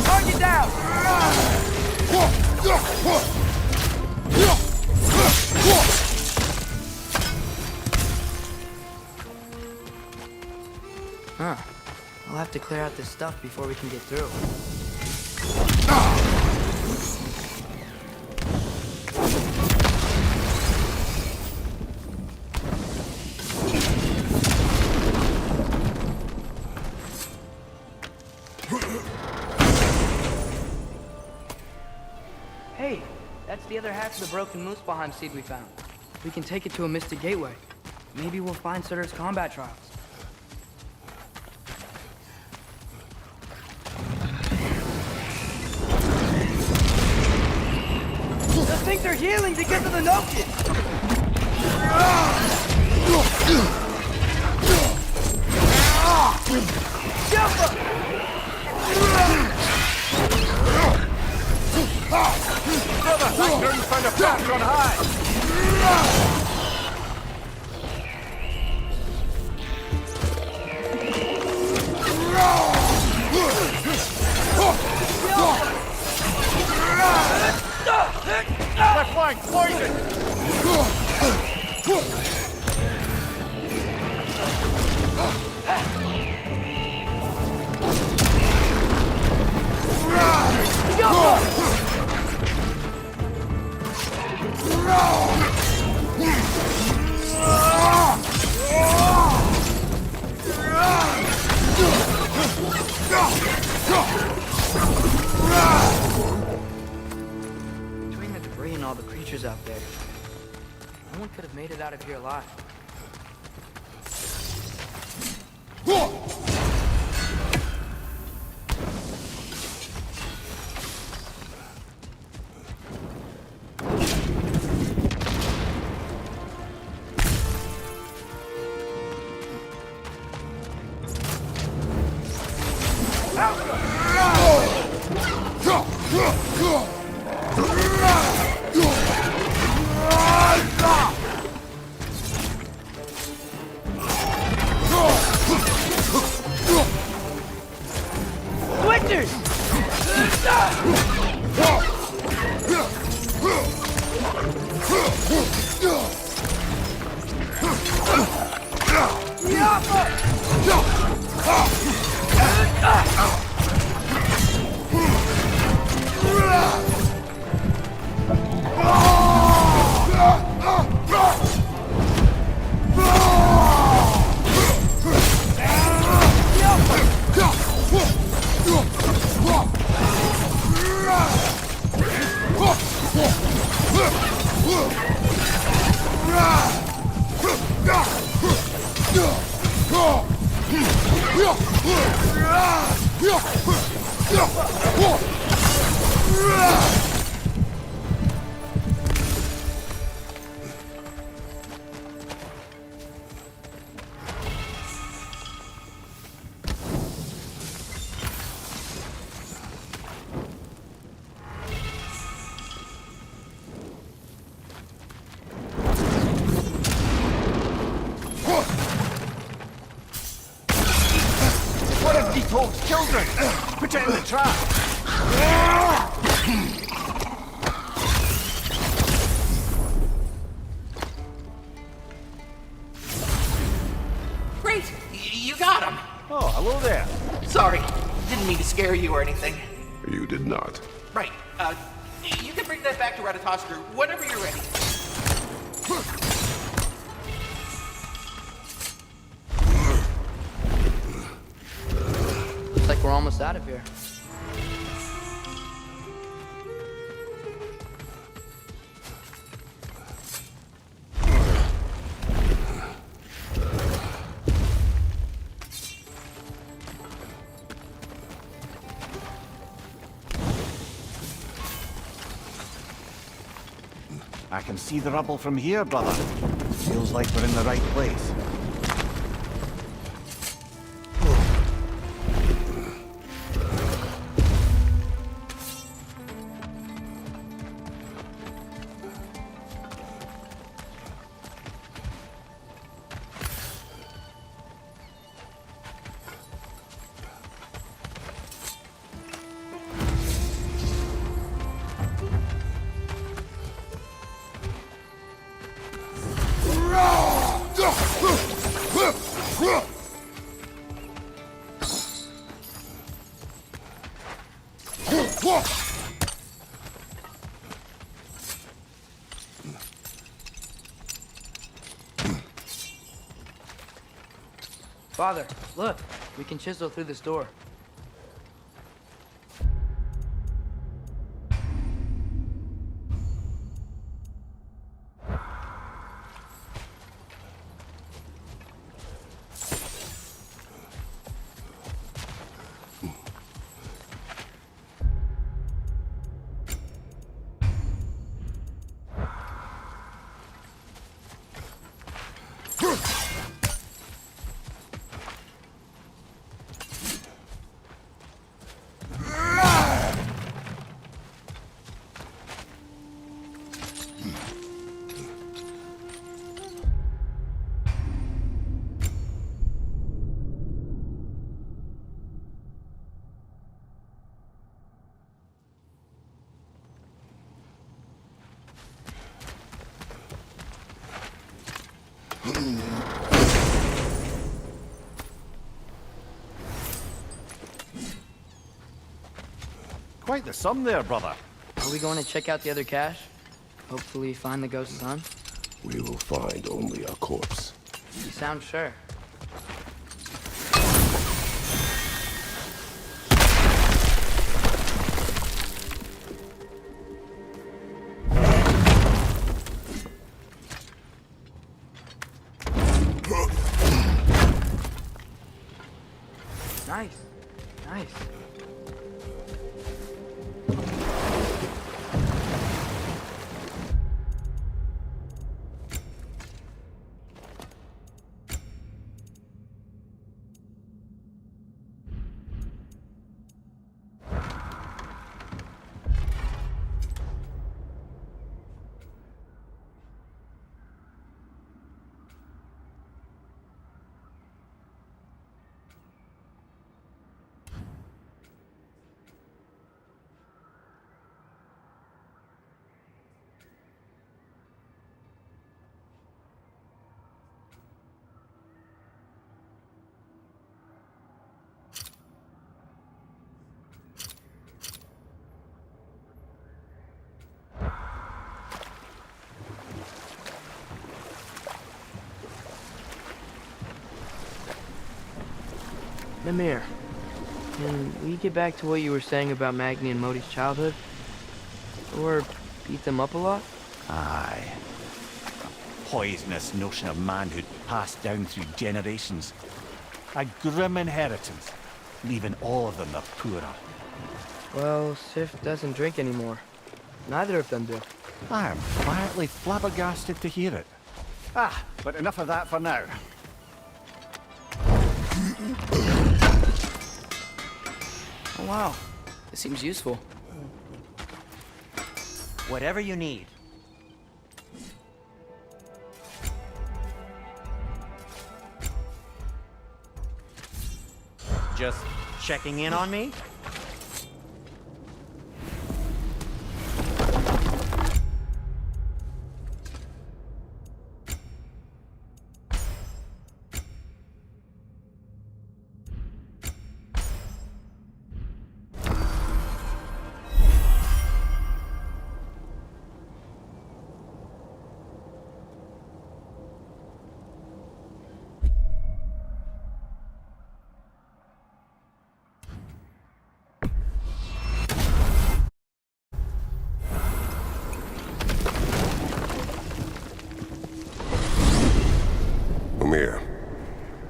Target down! Huh. I'll have to clear out this stuff before we can get through. Hey, that's the other half of the broken Muspelheim seed we found. We can take it to a Mystic Gateway. Maybe we'll find Surtur's combat trials. The things are healing because of the Nokia! Jump up! Brother, couldn't find a patch on high! Left flank, poison! Between the debris and all the creatures out there, no one could have made it out of here alive. Witches! Ah! One of Vito's children! Put it in the trap! Great! You got him! Oh, hello there. Sorry, didn't mean to scare you or anything. You did not. Right, you can bring that back to Ratato's crew whenever you're ready. Looks like we're almost out of here. I can see the rubble from here, brother. Feels like we're in the right place. Father, look. We can chisel through this door. Quite the sum there, brother. Are we going to check out the other cache? Hopefully find the ghost son? We will find only a corpse. You sound sure. Nice. Nice. Namir, can we get back to what you were saying about Magni and Modi's childhood? Or beat them up a lot? Aye. poisonous notion of manhood passed down through generations. A grim inheritance, leaving all of them the poorer. Well, Sif doesn't drink anymore. Neither of them do. I am quietly flabbergasted to hear it. Ah, but enough of that for now. Oh, wow. This seems useful. Whatever you need. Just checking in on me?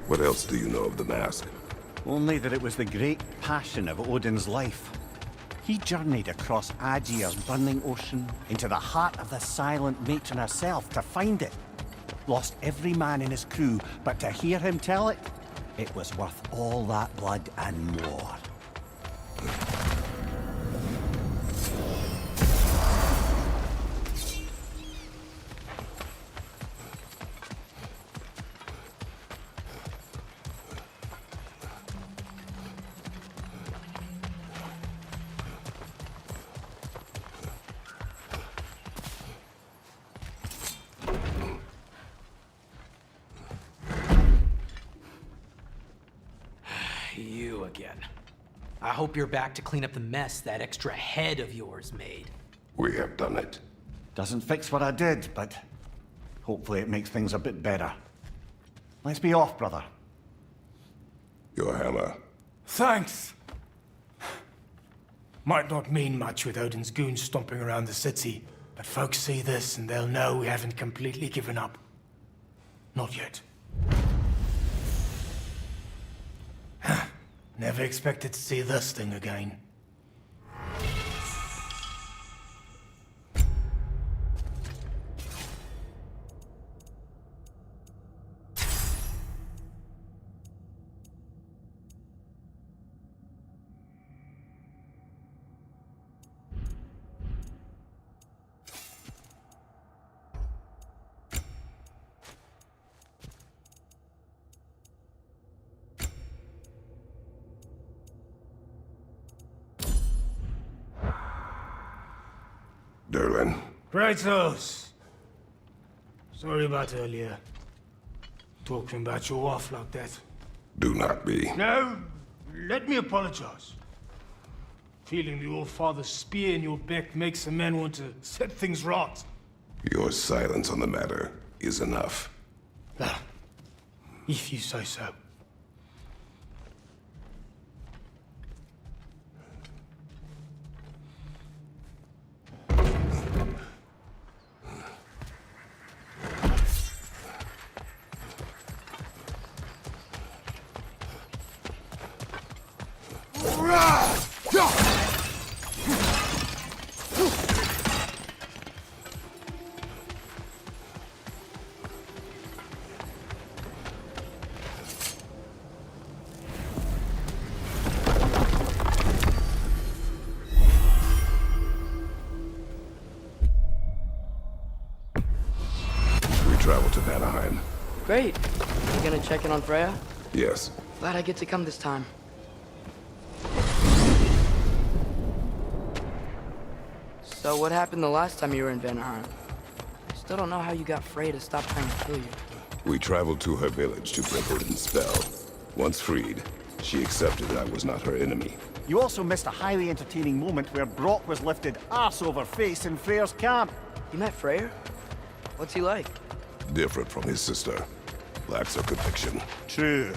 What else do you know of the mask? Only that it was the great passion of Odin's life. He journeyed across Aegir's burning ocean into the heart of the silent matron herself to find it. Lost every man in his crew, but to hear him tell it, it was worth all that blood and more. You again. I hope you're back to clean up the mess that extra head of yours made. We have done it. Doesn't fix what I did, but hopefully it makes things a bit better. Let's be off, brother. Your hammer. Thanks. Might not mean much with Odin's goons stomping around the city, but folks see this and they'll know we haven't completely given up. Not yet. Never expected to see this thing again. Derlin. Kratos! Sorry about earlier. Talking about your wife like that. Do not be. No, let me apologize. Feeling the All-Father's spear in your back makes a man want to set things right. Your silence on the matter is enough. Ah, if you say so. Travel to Vanaheim. Great. You gonna check in on Freya? Yes. Glad I get to come this time. So what happened the last time you were in Vanaheim? I still don't know how you got Freya to stop trying to kill you. We traveled to her village to break Odin's spell. Once freed, she accepted I was not her enemy. You also missed a highly entertaining moment where Brock was lifted arse over face in Freyr's camp. You met Freyr? What's he like? Different from his sister. Lacks her conviction. True,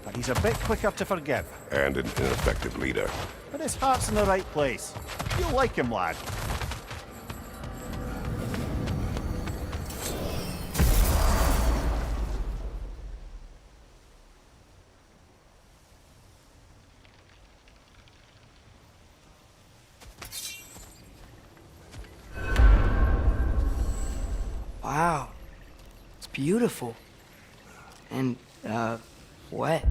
but he's a bit quicker to forgive. And an ineffective leader. But his heart's in the right place. You'll like him, lad. Wow. It's beautiful. And, wet.